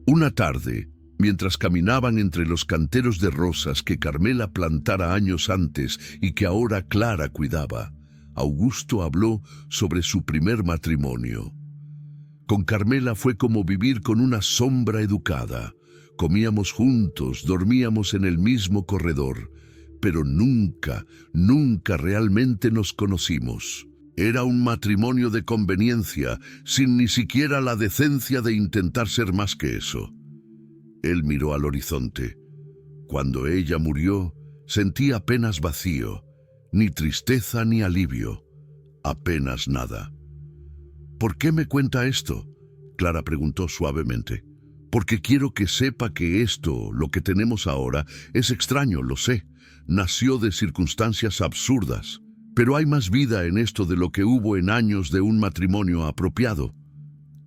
Una tarde, mientras caminaban entre los canteros de rosas que Carmela plantara años antes y que ahora Clara cuidaba, Augusto habló sobre su primer matrimonio. Con Carmela fue como vivir con una sombra educada. Comíamos juntos, dormíamos en el mismo corredor, pero nunca realmente nos conocimos. Era un matrimonio de conveniencia, sin ni siquiera la decencia de intentar ser más que eso. Él miró al horizonte. Cuando ella murió, sentí apenas vacío. ni tristeza ni alivio, apenas nada. ¿Por qué me cuenta esto?, Clara preguntó suavemente. Porque quiero que sepa que esto, lo que tenemos ahora, es extraño, lo sé. Nació de circunstancias absurdas. Pero hay más vida en esto de lo que hubo en años de un matrimonio apropiado.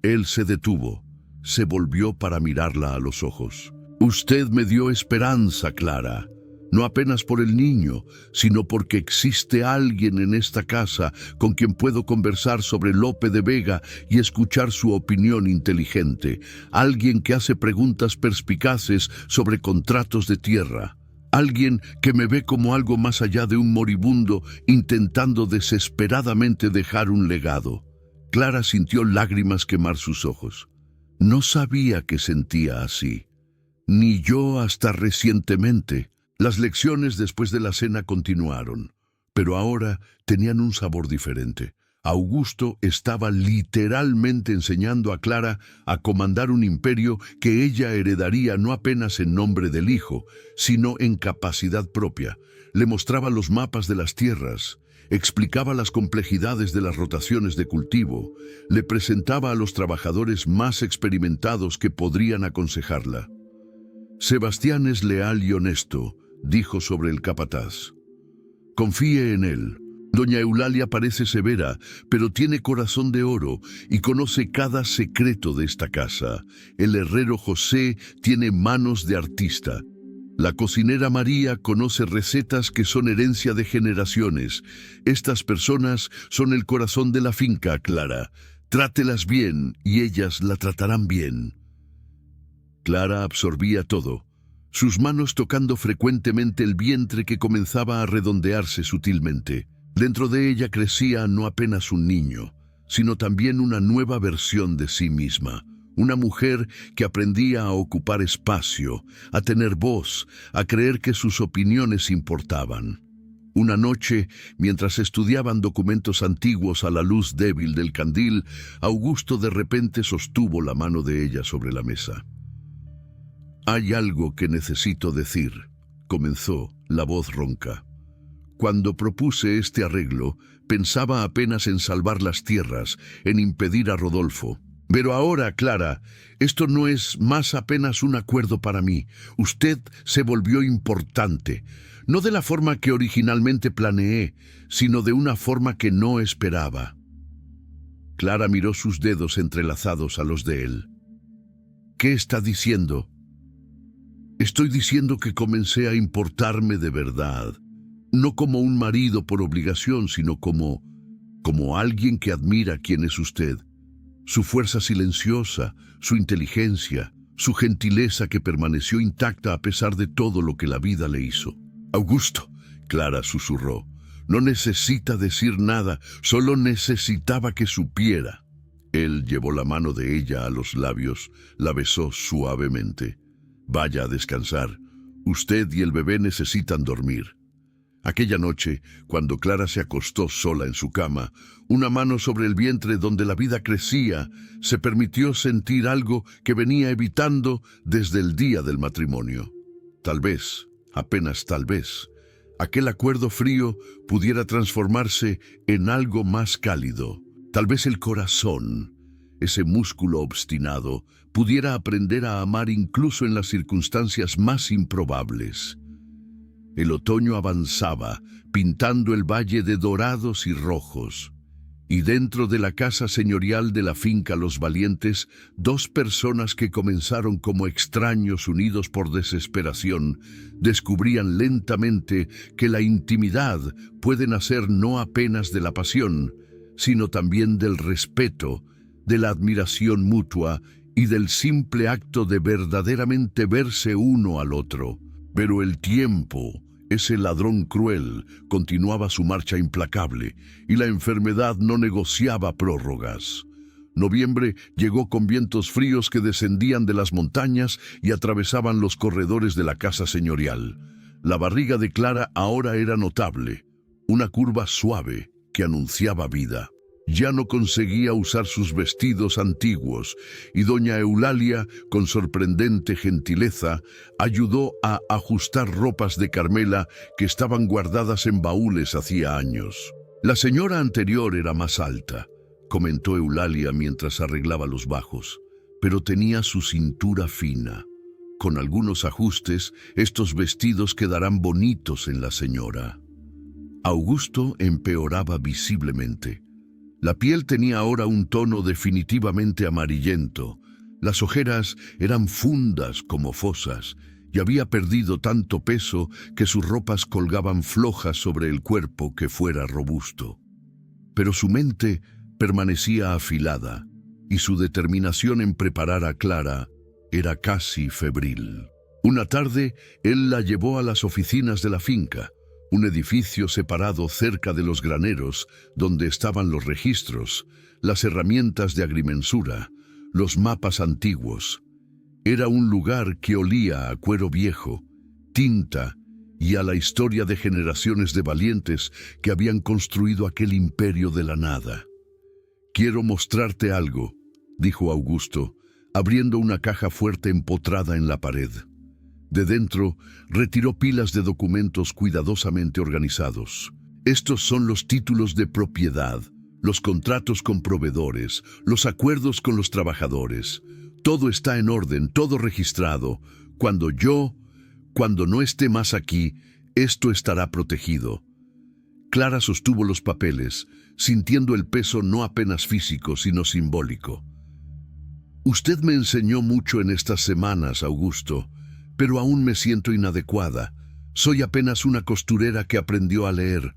Él se detuvo, se volvió para mirarla a los ojos. Usted me dio esperanza, Clara. No apenas por el niño, sino porque existe alguien en esta casa con quien puedo conversar sobre Lope de Vega y escuchar su opinión inteligente. Alguien que hace preguntas perspicaces sobre contratos de tierra. Alguien que me ve como algo más allá de un moribundo intentando desesperadamente dejar un legado. Clara sintió lágrimas quemar sus ojos. No sabía que sentía así. Ni yo hasta recientemente. Las lecciones después de la cena continuaron, pero ahora tenían un sabor diferente. Augusto estaba literalmente enseñando a Clara a comandar un imperio que ella heredaría no apenas en nombre del hijo, sino en capacidad propia. Le mostraba los mapas de las tierras, explicaba las complejidades de las rotaciones de cultivo, le presentaba a los trabajadores más experimentados que podrían aconsejarla. Sebastián es leal y honesto, dijo sobre el capataz. Confíe en él. Doña Eulalia parece severa, pero tiene corazón de oro y conoce cada secreto de esta casa. El herrero José tiene manos de artista. La cocinera María conoce recetas que son herencia de generaciones. Estas personas son el corazón de la finca, Clara. Trátelas bien y ellas la tratarán bien. Clara absorbía todo, sus manos tocando frecuentemente el vientre que comenzaba a redondearse sutilmente. Dentro de ella crecía no apenas un niño, sino también una nueva versión de sí misma. Una mujer que aprendía a ocupar espacio, a tener voz, a creer que sus opiniones importaban. Una noche, mientras estudiaban documentos antiguos a la luz débil del candil, Augusto de repente sostuvo la mano de ella sobre la mesa. «Hay algo que necesito decir», comenzó, la voz ronca. «Cuando propuse este arreglo, pensaba apenas en salvar las tierras, en impedir a Rodolfo. Pero ahora, Clara, esto no es más apenas un acuerdo para mí. Usted se volvió importante, no de la forma que originalmente planeé, sino de una forma que no esperaba». Clara miró sus dedos entrelazados a los de él. «¿Qué está diciendo?» «Estoy diciendo que comencé a importarme de verdad, no como un marido por obligación, sino como alguien que admira quién es usted. Su fuerza silenciosa, su inteligencia, su gentileza que permaneció intacta a pesar de todo lo que la vida le hizo». «Augusto», Clara susurró, «no necesita decir nada, solo necesitaba que supiera». Él llevó la mano de ella a los labios, la besó suavemente. «Vaya a descansar. Usted y el bebé necesitan dormir». Aquella noche, cuando Clara se acostó sola en su cama, una mano sobre el vientre donde la vida crecía, se permitió sentir algo que venía evitando desde el día del matrimonio. Tal vez, apenas tal vez, aquel acuerdo frío pudiera transformarse en algo más cálido. Tal vez el corazón, ese músculo obstinado, pudiera aprender a amar incluso en las circunstancias más improbables. El otoño avanzaba, pintando el valle de dorados y rojos. Y dentro de la casa señorial de la finca Los Valientes, dos personas que comenzaron como extraños unidos por desesperación, descubrían lentamente que la intimidad puede nacer no apenas de la pasión, sino también del respeto, de la admiración mutua y del simple acto de verdaderamente verse uno al otro. Pero el tiempo, ese ladrón cruel, continuaba su marcha implacable, y la enfermedad no negociaba prórrogas. Noviembre llegó con vientos fríos que descendían de las montañas y atravesaban los corredores de la casa señorial. La barriga de Clara ahora era notable, una curva suave que anunciaba vida. Ya no conseguía usar sus vestidos antiguos, y doña Eulalia, con sorprendente gentileza, ayudó a ajustar ropas de Carmela que estaban guardadas en baúles hacía años. La señora anterior era más alta, comentó Eulalia mientras arreglaba los bajos, pero tenía su cintura fina. Con algunos ajustes, estos vestidos quedarán bonitos en la señora. Augusto empeoraba visiblemente. La piel tenía ahora un tono definitivamente amarillento. Las ojeras eran fundas como fosas y había perdido tanto peso que sus ropas colgaban flojas sobre el cuerpo que fuera robusto. Pero su mente permanecía afilada y su determinación en preparar a Clara era casi febril. Una tarde, él la llevó a las oficinas de la finca, un edificio separado cerca de los graneros, donde estaban los registros, las herramientas de agrimensura, los mapas antiguos. Era un lugar que olía a cuero viejo, tinta y a la historia de generaciones de valientes que habían construido aquel imperio de la nada. «Quiero mostrarte algo», dijo Augusto, abriendo una caja fuerte empotrada en la pared. De dentro, retiró pilas de documentos cuidadosamente organizados. Estos son los títulos de propiedad, los contratos con proveedores, los acuerdos con los trabajadores. Todo está en orden, todo registrado. Cuando no esté más aquí, esto estará protegido. Clara sostuvo los papeles, sintiendo el peso no apenas físico, sino simbólico. «Usted me enseñó mucho en estas semanas, Augusto, pero aún me siento inadecuada. Soy apenas una costurera que aprendió a leer.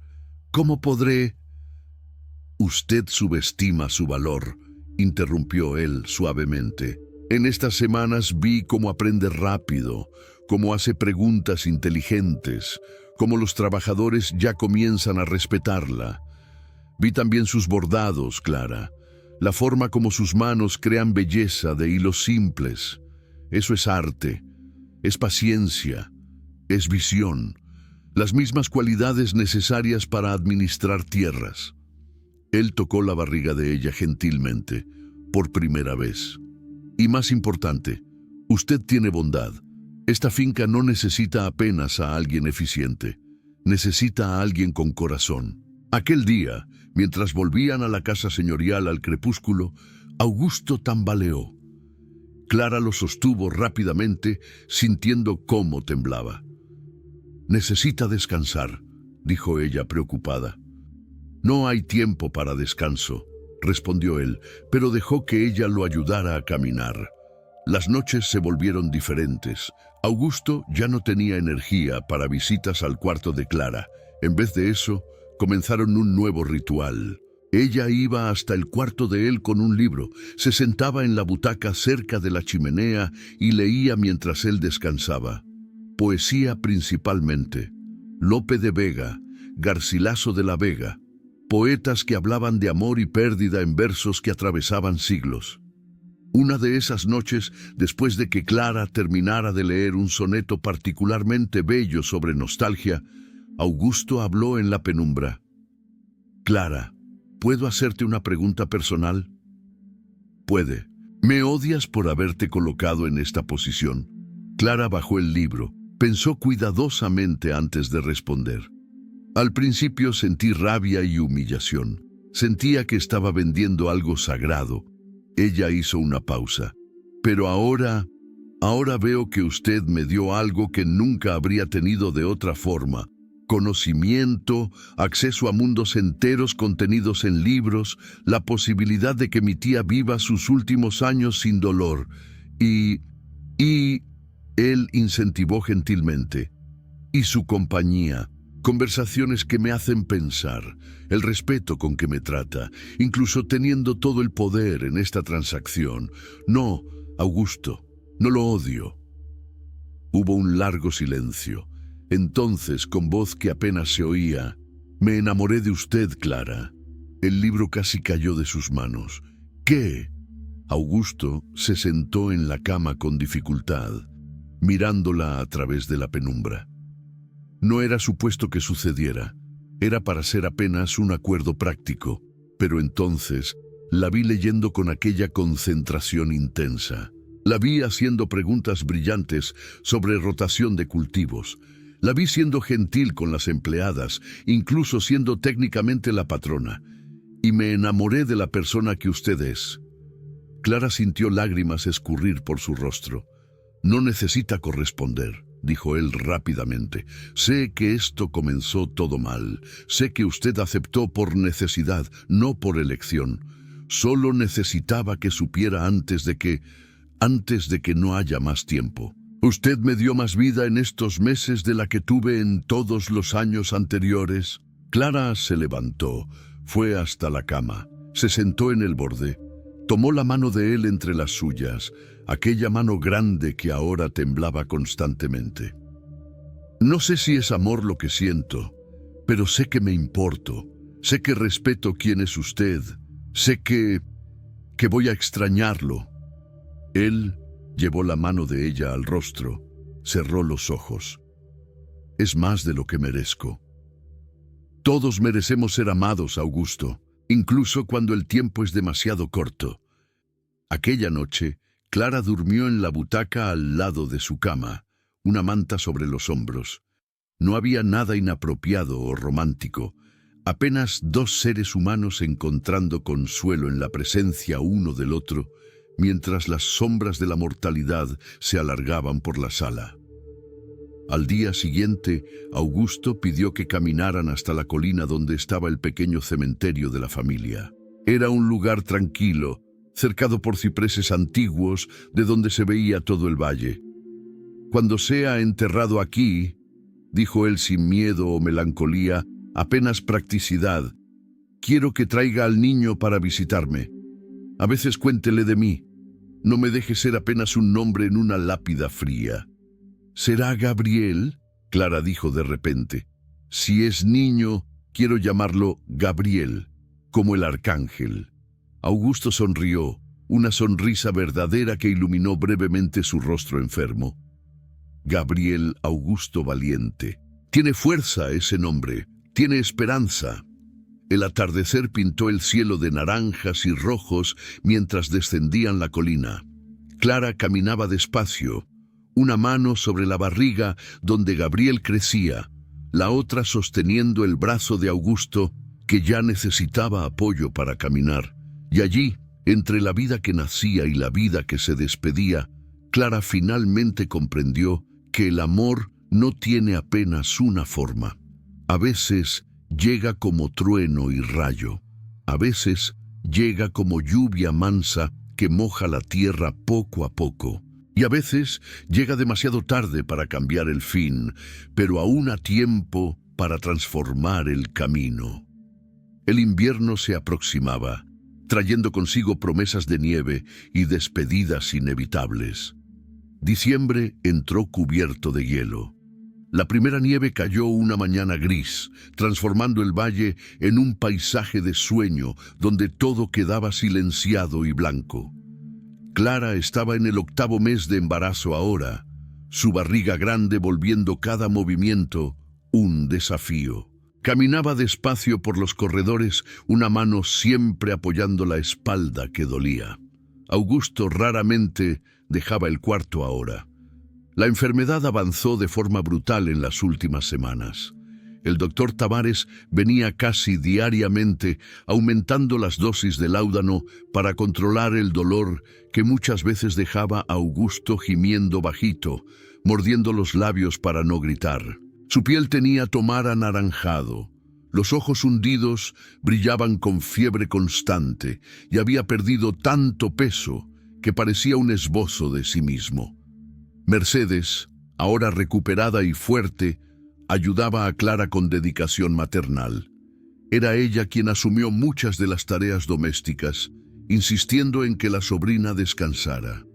¿Cómo podré...» «Usted subestima su valor», interrumpió él suavemente. «En estas semanas vi cómo aprende rápido, cómo hace preguntas inteligentes, cómo los trabajadores ya comienzan a respetarla. Vi también sus bordados, Clara, la forma como sus manos crean belleza de hilos simples. Eso es arte. Es paciencia, es visión, las mismas cualidades necesarias para administrar tierras». Él tocó la barriga de ella gentilmente, por primera vez. «Y más importante, usted tiene bondad. Esta finca no necesita apenas a alguien eficiente, necesita a alguien con corazón». Aquel día, mientras volvían a la casa señorial al crepúsculo, Augusto tambaleó. Clara lo sostuvo rápidamente, sintiendo cómo temblaba. «Necesita descansar», dijo ella preocupada. «No hay tiempo para descanso», respondió él, pero dejó que ella lo ayudara a caminar. Las noches se volvieron diferentes. Augusto ya no tenía energía para visitas al cuarto de Clara. En vez de eso, comenzaron un nuevo ritual. Ella iba hasta el cuarto de él con un libro, se sentaba en la butaca cerca de la chimenea y leía mientras él descansaba. Poesía principalmente. Lope de Vega, Garcilaso de la Vega, poetas que hablaban de amor y pérdida en versos que atravesaban siglos. Una de esas noches, después de que Clara terminara de leer un soneto particularmente bello sobre nostalgia, Augusto habló en la penumbra. «Clara, ¿puedo hacerte una pregunta personal?» «Puede. ¿Me odias por haberte colocado en esta posición?» Clara bajó el libro. Pensó cuidadosamente antes de responder. Al principio sentí rabia y humillación. Sentía que estaba vendiendo algo sagrado. Ella hizo una pausa. «Pero ahora veo que usted me dio algo que nunca habría tenido de otra forma. Conocimiento, acceso a mundos enteros contenidos en libros, la posibilidad de que mi tía viva sus últimos años sin dolor. Y él incentivó gentilmente. Y su compañía, conversaciones que me hacen pensar, el respeto con que me trata, incluso teniendo todo el poder en esta transacción. No, Augusto, no lo odio». Hubo un largo silencio. Entonces, con voz que apenas se oía, «Me enamoré de usted, Clara». El libro casi cayó de sus manos. «¿Qué?» Augusto se sentó en la cama con dificultad, mirándola a través de la penumbra. No era supuesto que sucediera. Era para ser apenas un acuerdo práctico. Pero entonces la vi leyendo con aquella concentración intensa. La vi haciendo preguntas brillantes sobre rotación de cultivos. La vi siendo gentil con las empleadas, incluso siendo técnicamente la patrona. Y me enamoré de la persona que usted es. Clara sintió lágrimas escurrir por su rostro. No necesita corresponder, dijo él rápidamente. Sé que esto comenzó todo mal. Sé que usted aceptó por necesidad, no por elección. Solo necesitaba que supiera antes de que no haya más tiempo. Usted me dio más vida en estos meses de la que tuve en todos los años anteriores. Clara se levantó, fue hasta la cama, se sentó en el borde, tomó la mano de él entre las suyas, aquella mano grande que ahora temblaba constantemente. No sé si es amor lo que siento, pero sé que me importo, sé que respeto quién es usted, sé que voy a extrañarlo. Él llevó la mano de ella al rostro, cerró los ojos. Es más de lo que merezco. Todos merecemos ser amados, Augusto, incluso cuando el tiempo es demasiado corto. Aquella noche, Clara durmió en la butaca al lado de su cama, una manta sobre los hombros. No había nada inapropiado o romántico, apenas dos seres humanos encontrando consuelo en la presencia uno del otro, mientras las sombras de la mortalidad se alargaban por la sala. Al día siguiente, Augusto pidió que caminaran hasta la colina donde estaba el pequeño cementerio de la familia. Era un lugar tranquilo, cercado por cipreses antiguos, de donde se veía todo el valle. «Cuando sea enterrado aquí», dijo él sin miedo o melancolía, apenas practicidad, «quiero que traiga al niño para visitarme. A veces cuéntele de mí. No me deje ser apenas un nombre en una lápida fría». «¿Será Gabriel?», Clara dijo de repente. «Si es niño, quiero llamarlo Gabriel, como el arcángel». Augusto sonrió, una sonrisa verdadera que iluminó brevemente su rostro enfermo. Gabriel Augusto Valiente. Tiene fuerza ese nombre, tiene esperanza. El atardecer pintó el cielo de naranjas y rojos mientras descendían la colina. Clara caminaba despacio, una mano sobre la barriga donde Gabriel crecía, la otra sosteniendo el brazo de Augusto, que ya necesitaba apoyo para caminar. Y allí, entre la vida que nacía y la vida que se despedía, Clara finalmente comprendió que el amor no tiene apenas una forma. A veces llega como trueno y rayo. A veces llega como lluvia mansa que moja la tierra poco a poco. Y a veces llega demasiado tarde para cambiar el fin, pero aún a tiempo para transformar el camino. El invierno se aproximaba, trayendo consigo promesas de nieve y despedidas inevitables. Diciembre entró cubierto de hielo. La primera nieve cayó una mañana gris, transformando el valle en un paisaje de sueño donde todo quedaba silenciado y blanco. Clara estaba en el 8º mes de embarazo ahora, su barriga grande volviendo cada movimiento un desafío. Caminaba despacio por los corredores, una mano siempre apoyando la espalda que dolía. Augusto raramente dejaba el cuarto ahora. La enfermedad avanzó de forma brutal en las últimas semanas. El doctor Tavares venía casi diariamente aumentando las dosis de láudano para controlar el dolor que muchas veces dejaba a Augusto gimiendo bajito, mordiendo los labios para no gritar. Su piel tenía tomar anaranjado, los ojos hundidos brillaban con fiebre constante y había perdido tanto peso que parecía un esbozo de sí mismo. Mercedes, ahora recuperada y fuerte, ayudaba a Clara con dedicación maternal. Era ella quien asumió muchas de las tareas domésticas, insistiendo en que la sobrina descansara.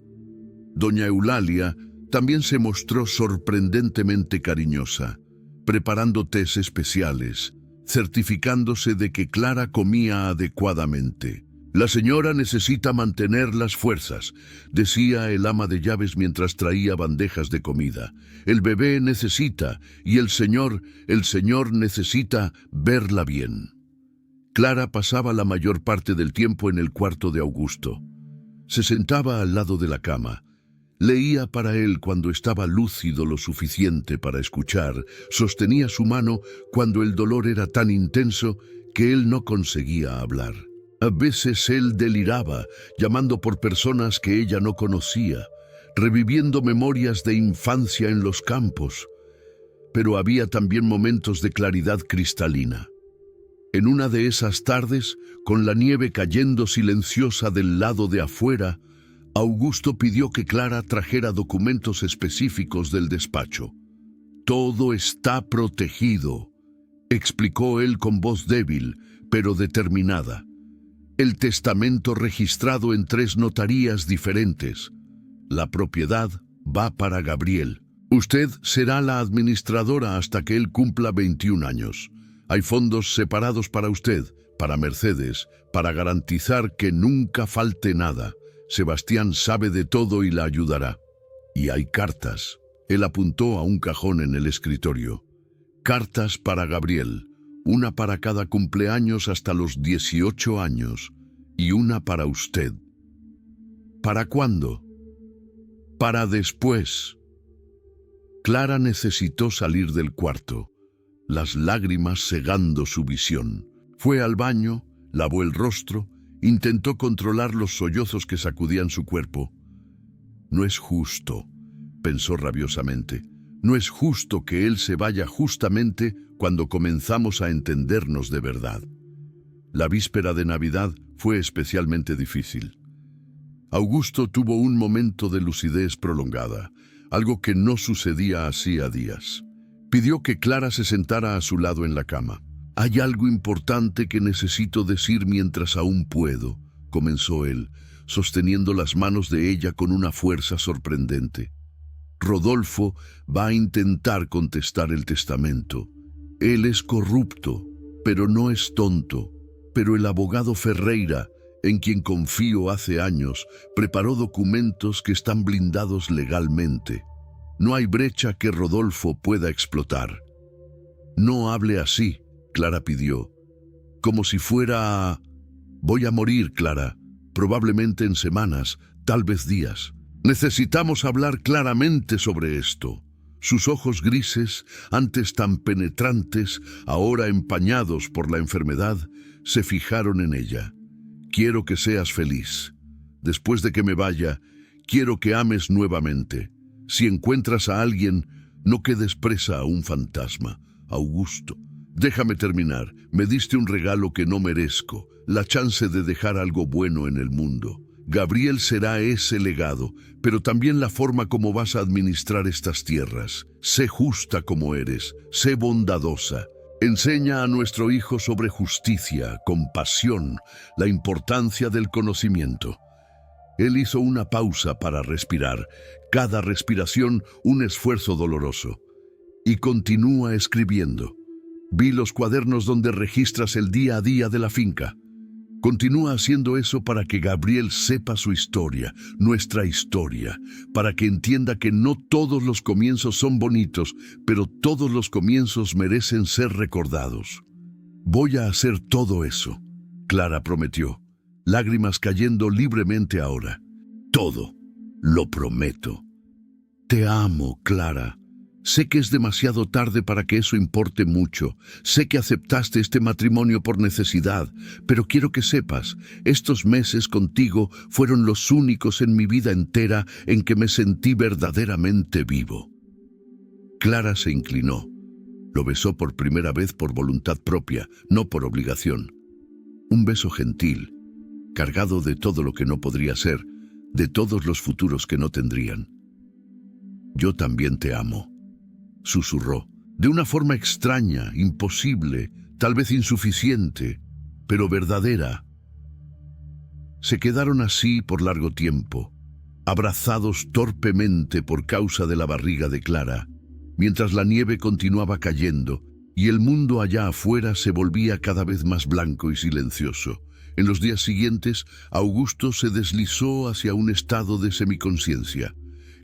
Doña Eulalia también se mostró sorprendentemente cariñosa, preparando tés especiales, certificándose de que Clara comía adecuadamente. «La señora necesita mantener las fuerzas», decía el ama de llaves mientras traía bandejas de comida. «El bebé necesita, y el señor necesita verla bien». Clara pasaba la mayor parte del tiempo en el cuarto de Augusto. Se sentaba al lado de la cama. Leía para él cuando estaba lúcido lo suficiente para escuchar. Sostenía su mano cuando el dolor era tan intenso que él no conseguía hablar. A veces él deliraba, llamando por personas que ella no conocía, reviviendo memorias de infancia en los campos. Pero había también momentos de claridad cristalina. En una de esas tardes, con la nieve cayendo silenciosa del lado de afuera, Augusto pidió que Clara trajera documentos específicos del despacho. «Todo está protegido», explicó él con voz débil, pero determinada. «El testamento registrado en 3 notarías diferentes. La propiedad va para Gabriel. Usted será la administradora hasta que él cumpla 21 años. Hay fondos separados para usted, para Mercedes, para garantizar que nunca falte nada. Sebastián sabe de todo y la ayudará. Y hay cartas». Él apuntó a un cajón en el escritorio. «Cartas para Gabriel, una para cada cumpleaños hasta los 18 años, y una para usted». «¿Para cuándo?» «Para después». Clara necesitó salir del cuarto, las lágrimas cegando su visión. Fue al baño, lavó el rostro, intentó controlar los sollozos que sacudían su cuerpo. «No es justo», pensó rabiosamente. «No es justo que él se vaya justamente cuando comenzamos a entendernos de verdad». La víspera de Navidad fue especialmente difícil. Augusto tuvo un momento de lucidez prolongada, algo que no sucedía hacía días. Pidió que Clara se sentara a su lado en la cama. «Hay algo importante que necesito decir mientras aún puedo», comenzó él, sosteniendo las manos de ella con una fuerza sorprendente. «Rodolfo va a intentar contestar el testamento. Él es corrupto, pero no es tonto. Pero el abogado Ferreira, en quien confío hace años, preparó documentos que están blindados legalmente. No hay brecha que Rodolfo pueda explotar». «No hable así», Clara pidió, «como si fuera... Voy a morir, Clara, probablemente en semanas, tal vez días. Necesitamos hablar claramente sobre esto». Sus ojos grises, antes tan penetrantes, ahora empañados por la enfermedad, se fijaron en ella. «Quiero que seas feliz. Después de que me vaya, quiero que ames nuevamente. Si encuentras a alguien, no quedes presa a un fantasma. Augusto, déjame terminar. Me diste un regalo que no merezco, la chance de dejar algo bueno en el mundo. Gabriel será ese legado, pero también la forma como vas a administrar estas tierras. Sé justa como eres, sé bondadosa. Enseña a nuestro hijo sobre justicia, compasión, la importancia del conocimiento». Él hizo una pausa para respirar, cada respiración un esfuerzo doloroso. Y continúa escribiendo. «Vi los cuadernos donde registras el día a día de la finca. Continúa haciendo eso para que Gabriel sepa su historia, nuestra historia, para que entienda que no todos los comienzos son bonitos, pero todos los comienzos merecen ser recordados». «Voy a hacer todo eso», Clara prometió, lágrimas cayendo libremente ahora. «Todo, lo prometo». «Te amo, Clara. Sé que es demasiado tarde para que eso importe mucho. Sé que aceptaste este matrimonio por necesidad, pero quiero que sepas, estos meses contigo fueron los únicos en mi vida entera en que me sentí verdaderamente vivo». Clara se inclinó. Lo besó por primera vez por voluntad propia, no por obligación. Un beso gentil, cargado de todo lo que no podría ser, de todos los futuros que no tendrían. «Yo también te amo», susurró, de una forma extraña, imposible, tal vez insuficiente, pero verdadera. Se quedaron así por largo tiempo, abrazados torpemente por causa de la barriga de Clara, mientras la nieve continuaba cayendo y el mundo allá afuera se volvía cada vez más blanco y silencioso. En los días siguientes, Augusto se deslizó hacia un estado de semiconsciencia.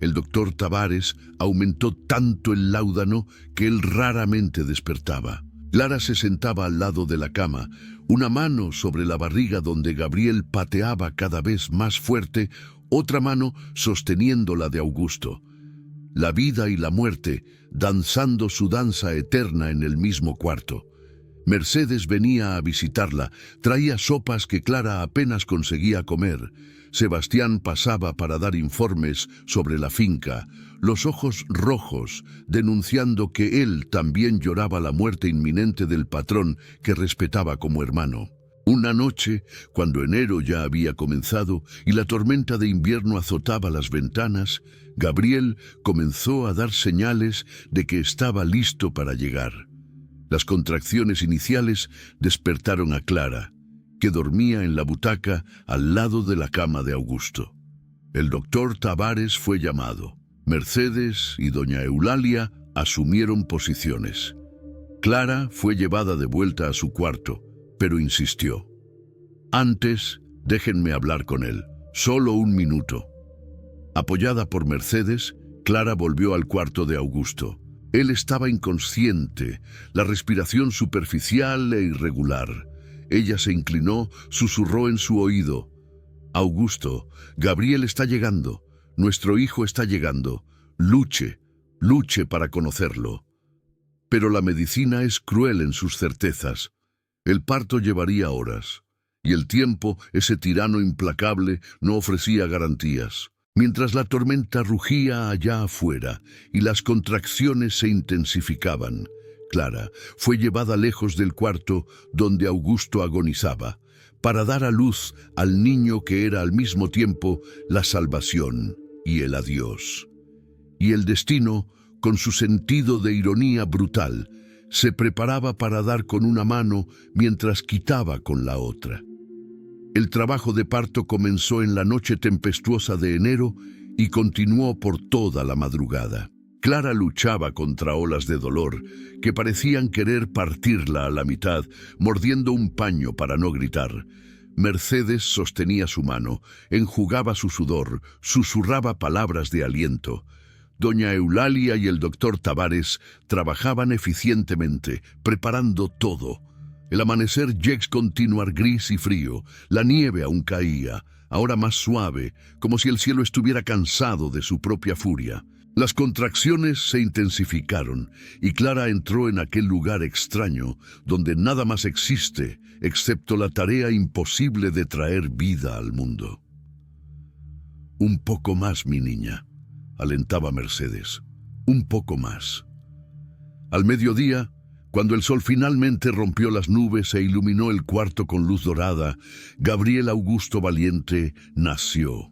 El doctor Tavares aumentó tanto el láudano que él raramente despertaba. Clara se sentaba al lado de la cama, una mano sobre la barriga donde Gabriel pateaba cada vez más fuerte, otra mano sosteniendo la de Augusto. La vida y la muerte danzando su danza eterna en el mismo cuarto. Mercedes venía a visitarla, traía sopas que Clara apenas conseguía comer. Sebastián pasaba para dar informes sobre la finca, los ojos rojos, denunciando que él también lloraba la muerte inminente del patrón que respetaba como hermano. Una noche, cuando enero ya había comenzado y la tormenta de invierno azotaba las ventanas, Gabriel comenzó a dar señales de que estaba listo para llegar. Las contracciones iniciales despertaron a Clara, que dormía en la butaca al lado de la cama de Augusto. El doctor Tavares fue llamado. Mercedes y doña Eulalia asumieron posiciones. Clara fue llevada de vuelta a su cuarto, pero insistió. Antes, déjenme hablar con él, solo un minuto. Apoyada por Mercedes, Clara volvió al cuarto de Augusto. Él estaba inconsciente, la respiración superficial e irregular. Ella se inclinó, susurró en su oído. Augusto, Gabriel está llegando. Nuestro hijo está llegando. Luche, luche para conocerlo. Pero la medicina es cruel en sus certezas. El parto llevaría horas, y el tiempo, ese tirano implacable, no ofrecía garantías. Mientras la tormenta rugía allá afuera y las contracciones se intensificaban, Clara fue llevada lejos del cuarto donde Augusto agonizaba, para dar a luz al niño que era al mismo tiempo la salvación y el adiós. Y el destino, con su sentido de ironía brutal, se preparaba para dar con una mano mientras quitaba con la otra. El trabajo de parto comenzó en la noche tempestuosa de enero y continuó por toda la madrugada. Clara luchaba contra olas de dolor que parecían querer partirla a la mitad, mordiendo un paño para no gritar. Mercedes sostenía su mano, enjugaba su sudor, susurraba palabras de aliento. Doña Eulalia y el doctor Tavares trabajaban eficientemente, preparando todo. El amanecer llegó a continuar gris y frío, la nieve aún caía, ahora más suave, como si el cielo estuviera cansado de su propia furia. Las contracciones se intensificaron y Clara entró en aquel lugar extraño donde nada más existe excepto la tarea imposible de traer vida al mundo. Un poco más, mi niña, alentaba Mercedes. Un poco más. Al mediodía, cuando el sol finalmente rompió las nubes e iluminó el cuarto con luz dorada, Gabriel Augusto Valiente nació.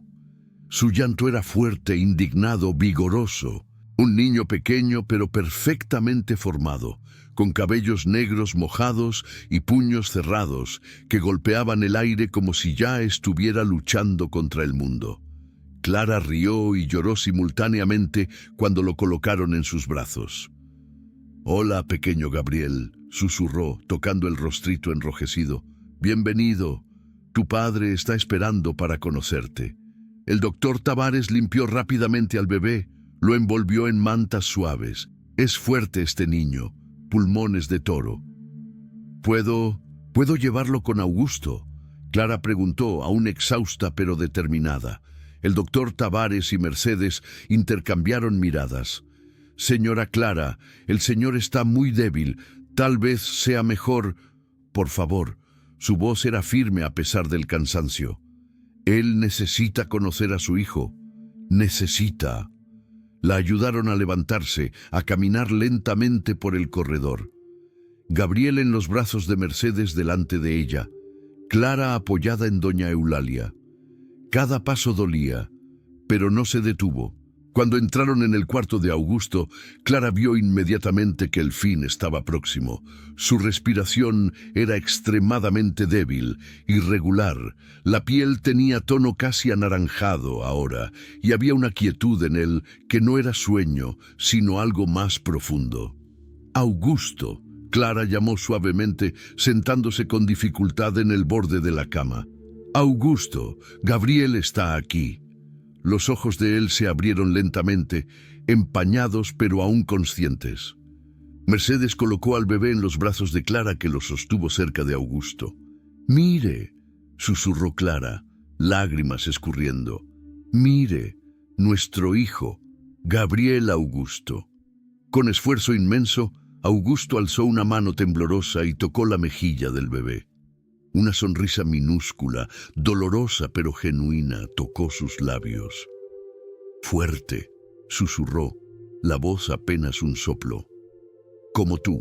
Su llanto era fuerte, indignado, vigoroso. Un niño pequeño pero perfectamente formado, con cabellos negros mojados y puños cerrados que golpeaban el aire como si ya estuviera luchando contra el mundo. Clara rió y lloró simultáneamente cuando lo colocaron en sus brazos. «Hola, pequeño Gabriel», susurró, tocando el rostrito enrojecido. «Bienvenido. Tu padre está esperando para conocerte». El doctor Tavares limpió rápidamente al bebé, lo envolvió en mantas suaves. «Es fuerte este niño, pulmones de toro». ¿Puedo llevarlo con Augusto?», Clara preguntó, aún exhausta pero determinada. El doctor Tavares y Mercedes intercambiaron miradas. «Señora Clara, el señor está muy débil. Tal vez sea mejor...» «Por favor». Su voz era firme a pesar del cansancio. «Él necesita conocer a su hijo. Necesita». La ayudaron a levantarse, a caminar lentamente por el corredor. Gabriel en los brazos de Mercedes delante de ella, Clara apoyada en doña Eulalia. Cada paso dolía, pero no se detuvo. Cuando entraron en el cuarto de Augusto, Clara vio inmediatamente que el fin estaba próximo. Su respiración era extremadamente débil, irregular. La piel tenía tono casi anaranjado ahora, y había una quietud en él que no era sueño, sino algo más profundo. «Augusto», Clara llamó suavemente, sentándose con dificultad en el borde de la cama. «Augusto, Gabriel está aquí». Los ojos de él se abrieron lentamente, empañados pero aún conscientes. Mercedes colocó al bebé en los brazos de Clara, que lo sostuvo cerca de Augusto. «Mire», susurró Clara, lágrimas escurriendo. «Mire, nuestro hijo, Gabriel Augusto». Con esfuerzo inmenso, Augusto alzó una mano temblorosa y tocó la mejilla del bebé. Una sonrisa minúscula, dolorosa pero genuina, tocó sus labios. «Fuerte», susurró, la voz apenas un soplo. «Como tú».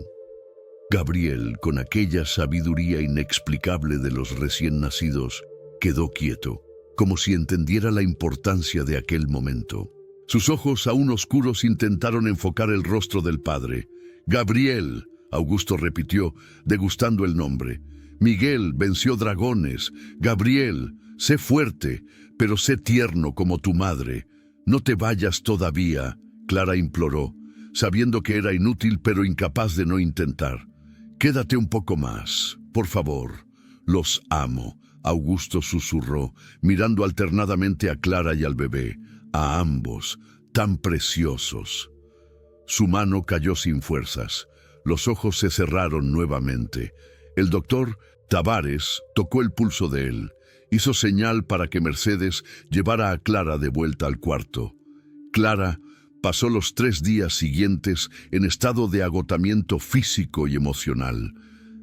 Gabriel, con aquella sabiduría inexplicable de los recién nacidos, quedó quieto, como si entendiera la importancia de aquel momento. Sus ojos aún oscuros intentaron enfocar el rostro del padre. «Gabriel», Augusto repitió, degustando el nombre. «Miguel venció dragones. Gabriel, sé fuerte, pero sé tierno como tu madre. No te vayas todavía», Clara imploró, sabiendo que era inútil pero incapaz de no intentar. «Quédate un poco más, por favor. Los amo», Augusto susurró, mirando alternadamente a Clara y al bebé, a ambos, tan preciosos. Su mano cayó sin fuerzas. Los ojos se cerraron nuevamente. El doctor Tavares tocó el pulso de él. Hizo señal para que Mercedes llevara a Clara de vuelta al cuarto. Clara pasó los 3 días siguientes en estado de agotamiento físico y emocional.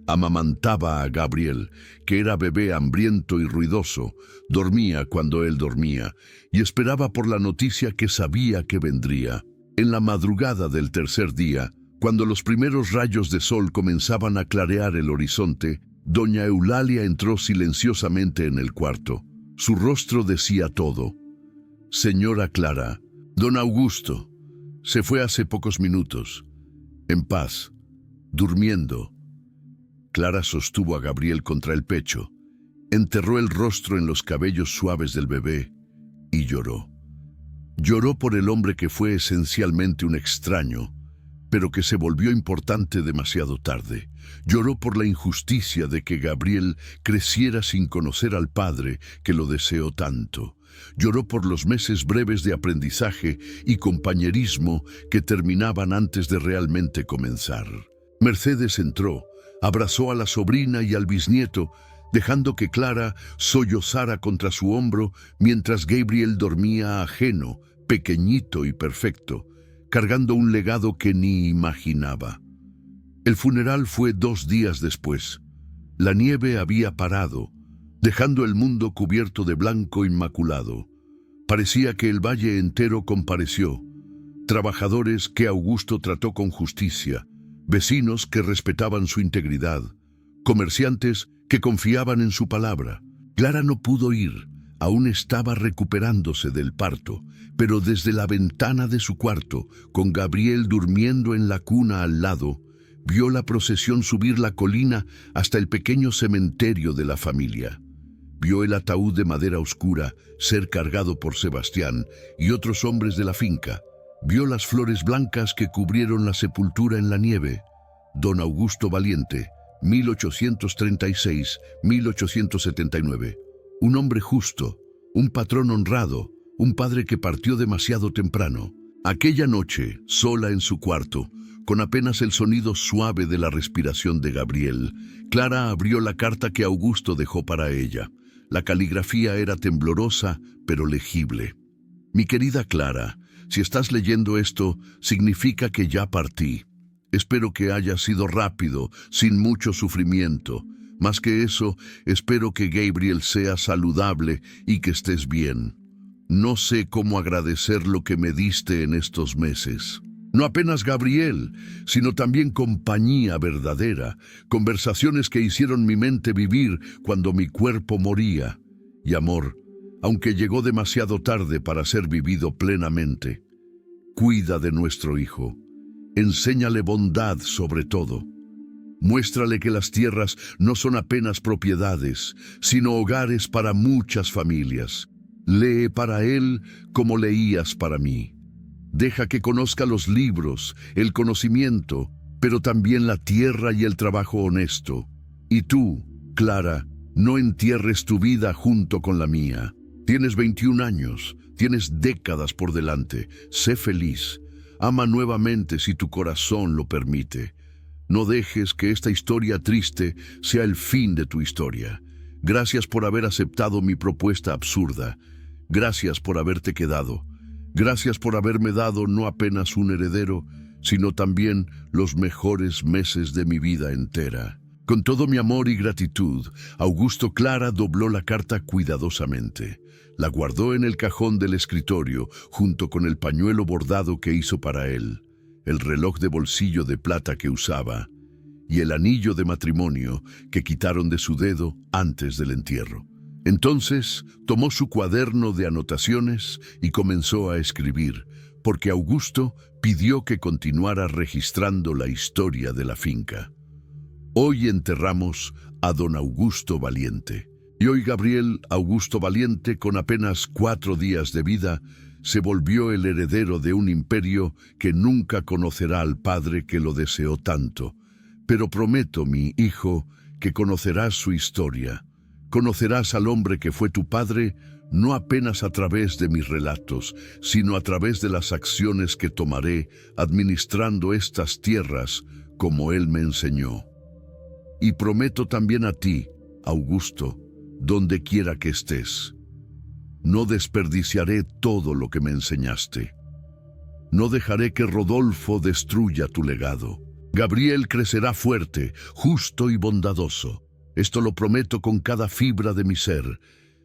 Amamantaba a Gabriel, que era bebé hambriento y ruidoso, dormía cuando él dormía, y esperaba por la noticia que sabía que vendría. En la madrugada del 3er día, cuando los primeros rayos de sol comenzaban a clarear el horizonte, doña Eulalia entró silenciosamente en el cuarto. Su rostro decía todo. «Señora Clara, don Augusto se fue hace pocos minutos, en paz, durmiendo». Clara sostuvo a Gabriel contra el pecho, enterró el rostro en los cabellos suaves del bebé y lloró. Lloró por el hombre que fue esencialmente un extraño, pero que se volvió importante demasiado tarde. Lloró por la injusticia de que Gabriel creciera sin conocer al padre que lo deseó tanto. Lloró por los meses breves de aprendizaje y compañerismo que terminaban antes de realmente comenzar. Mercedes entró, abrazó a la sobrina y al bisnieto, dejando que Clara sollozara contra su hombro mientras Gabriel dormía ajeno, pequeñito y perfecto, cargando un legado que ni imaginaba. El funeral fue 2 días después. La nieve había parado, dejando el mundo cubierto de blanco inmaculado. Parecía que el valle entero compareció. Trabajadores que Augusto trató con justicia, vecinos que respetaban su integridad, comerciantes que confiaban en su palabra. Clara no pudo ir, aún estaba recuperándose del parto, pero desde la ventana de su cuarto, con Gabriel durmiendo en la cuna al lado, vio la procesión subir la colina hasta el pequeño cementerio de la familia. Vio el ataúd de madera oscura ser cargado por Sebastián y otros hombres de la finca. Vio las flores blancas que cubrieron la sepultura en la nieve. Don Augusto Valiente, 1836-1879. Un hombre justo, un patrón honrado, un padre que partió demasiado temprano. Aquella noche, sola en su cuarto, con apenas el sonido suave de la respiración de Gabriel, Clara abrió la carta que Augusto dejó para ella. La caligrafía era temblorosa, pero legible. «Mi querida Clara, si estás leyendo esto, significa que ya partí. Espero que haya sido rápido, sin mucho sufrimiento. Más que eso, espero que Gabriel sea saludable y que estés bien. No sé cómo agradecer lo que me diste en estos meses. No apenas Gabriel, sino también compañía verdadera, conversaciones que hicieron mi mente vivir cuando mi cuerpo moría. Y amor, aunque llegó demasiado tarde para ser vivido plenamente. Cuida de nuestro hijo. Enséñale bondad sobre todo. Muéstrale que las tierras no son apenas propiedades, sino hogares para muchas familias. Lee para él como leías para mí. Deja que conozca los libros, el conocimiento, pero también la tierra y el trabajo honesto. Y tú, Clara, no entierres tu vida junto con la mía. Tienes 21 años, tienes décadas por delante. Sé feliz. Ama nuevamente si tu corazón lo permite. No dejes que esta historia triste sea el fin de tu historia. Gracias por haber aceptado mi propuesta absurda. Gracias por haberte quedado. Gracias por haberme dado no apenas un heredero, sino también los mejores meses de mi vida entera. Con todo mi amor y gratitud, Augusto Clara dobló la carta cuidadosamente. La guardó en el cajón del escritorio, junto con el pañuelo bordado que hizo para él, el reloj de bolsillo de plata que usaba y el anillo de matrimonio que quitaron de su dedo antes del entierro. Entonces tomó su cuaderno de anotaciones y comenzó a escribir, porque Augusto pidió que continuara registrando la historia de la finca. Hoy enterramos a don Augusto Valiente. Y hoy Gabriel Augusto Valiente, con apenas 4 días de vida, se volvió el heredero de un imperio que nunca conocerá al padre que lo deseó tanto. Pero prometo, mi hijo, que conocerás su historia. Conocerás al hombre que fue tu padre, no apenas a través de mis relatos, sino a través de las acciones que tomaré administrando estas tierras como él me enseñó. Y prometo también a ti, Augusto, donde quiera que estés, no desperdiciaré todo lo que me enseñaste. No dejaré que Rodolfo destruya tu legado. Gabriel crecerá fuerte, justo y bondadoso. Esto lo prometo con cada fibra de mi ser.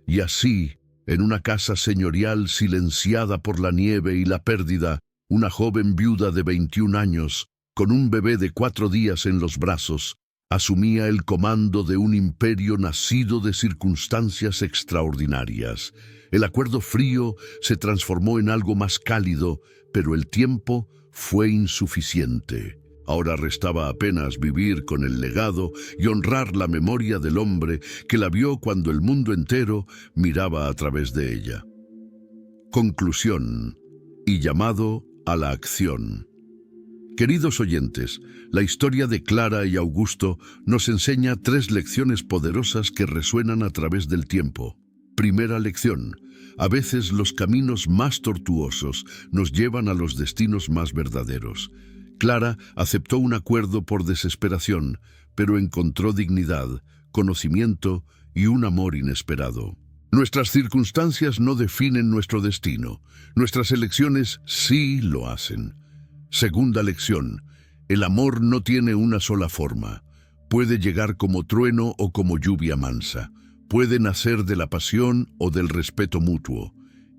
Y así, en una casa señorial silenciada por la nieve y la pérdida, una joven viuda de 21 años, con un bebé de 4 días en los brazos, asumía el comando de un imperio nacido de circunstancias extraordinarias. El acuerdo frío se transformó en algo más cálido, pero el tiempo fue insuficiente. Ahora restaba apenas vivir con el legado y honrar la memoria del hombre que la vio cuando el mundo entero miraba a través de ella. Conclusión y llamado a la acción. Queridos oyentes, la historia de Clara y Augusto nos enseña 3 lecciones poderosas que resuenan a través del tiempo. Primera lección: a veces los caminos más tortuosos nos llevan a los destinos más verdaderos. Clara aceptó un acuerdo por desesperación, pero encontró dignidad, conocimiento y un amor inesperado. Nuestras circunstancias no definen nuestro destino. Nuestras elecciones sí lo hacen. Segunda lección: el amor no tiene una sola forma. Puede llegar como trueno o como lluvia mansa. Puede nacer de la pasión o del respeto mutuo.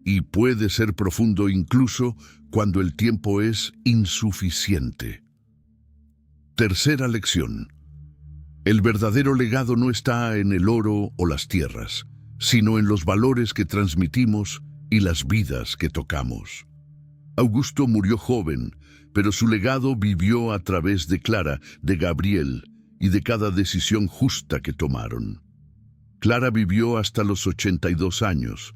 Y puede ser profundo incluso cuando el tiempo es insuficiente. Tercera lección: el verdadero legado no está en el oro o las tierras, sino en los valores que transmitimos y las vidas que tocamos. Augusto murió joven, pero su legado vivió a través de Clara, de Gabriel y de cada decisión justa que tomaron. Clara vivió hasta los 82 años,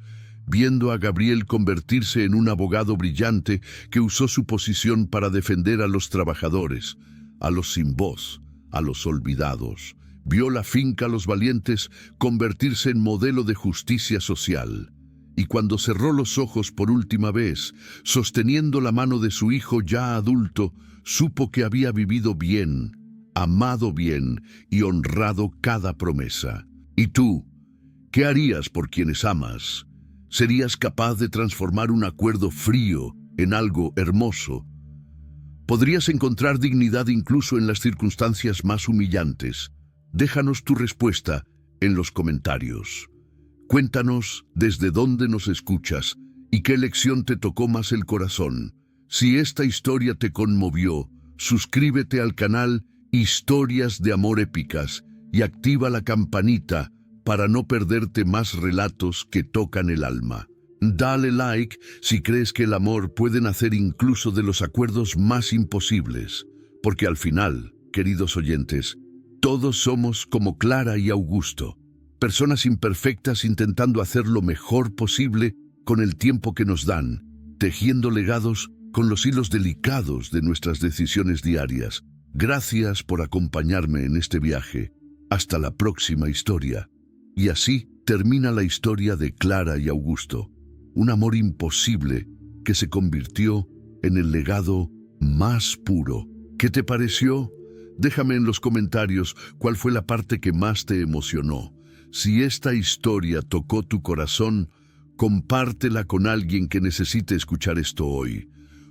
viendo a Gabriel convertirse en un abogado brillante que usó su posición para defender a los trabajadores, a los sin voz, a los olvidados. Vio la finca Los Valientes convertirse en modelo de justicia social. Y cuando cerró los ojos por última vez, sosteniendo la mano de su hijo ya adulto, supo que había vivido bien, amado bien y honrado cada promesa. ¿Y tú? ¿Qué harías por quienes amas? ¿Serías capaz de transformar un acuerdo frío en algo hermoso? ¿Podrías encontrar dignidad incluso en las circunstancias más humillantes? Déjanos tu respuesta en los comentarios. Cuéntanos desde dónde nos escuchas y qué lección te tocó más el corazón. Si esta historia te conmovió, suscríbete al canal Historias de Amor Épicas y activa la campanita para no perderte más relatos que tocan el alma. Dale like si crees que el amor puede nacer incluso de los acuerdos más imposibles, porque al final, queridos oyentes, todos somos como Clara y Augusto, personas imperfectas intentando hacer lo mejor posible con el tiempo que nos dan, tejiendo legados con los hilos delicados de nuestras decisiones diarias. Gracias por acompañarme en este viaje. Hasta la próxima historia. Y así termina la historia de Clara y Augusto, un amor imposible que se convirtió en el legado más puro. ¿Qué te pareció? Déjame en los comentarios cuál fue la parte que más te emocionó. Si esta historia tocó tu corazón, compártela con alguien que necesite escuchar esto hoy.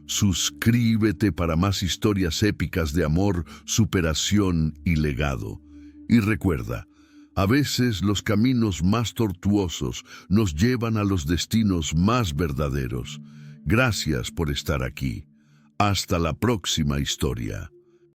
Suscríbete para más historias épicas de amor, superación y legado. Y recuerda, a veces los caminos más tortuosos nos llevan a los destinos más verdaderos. Gracias por estar aquí. Hasta la próxima historia.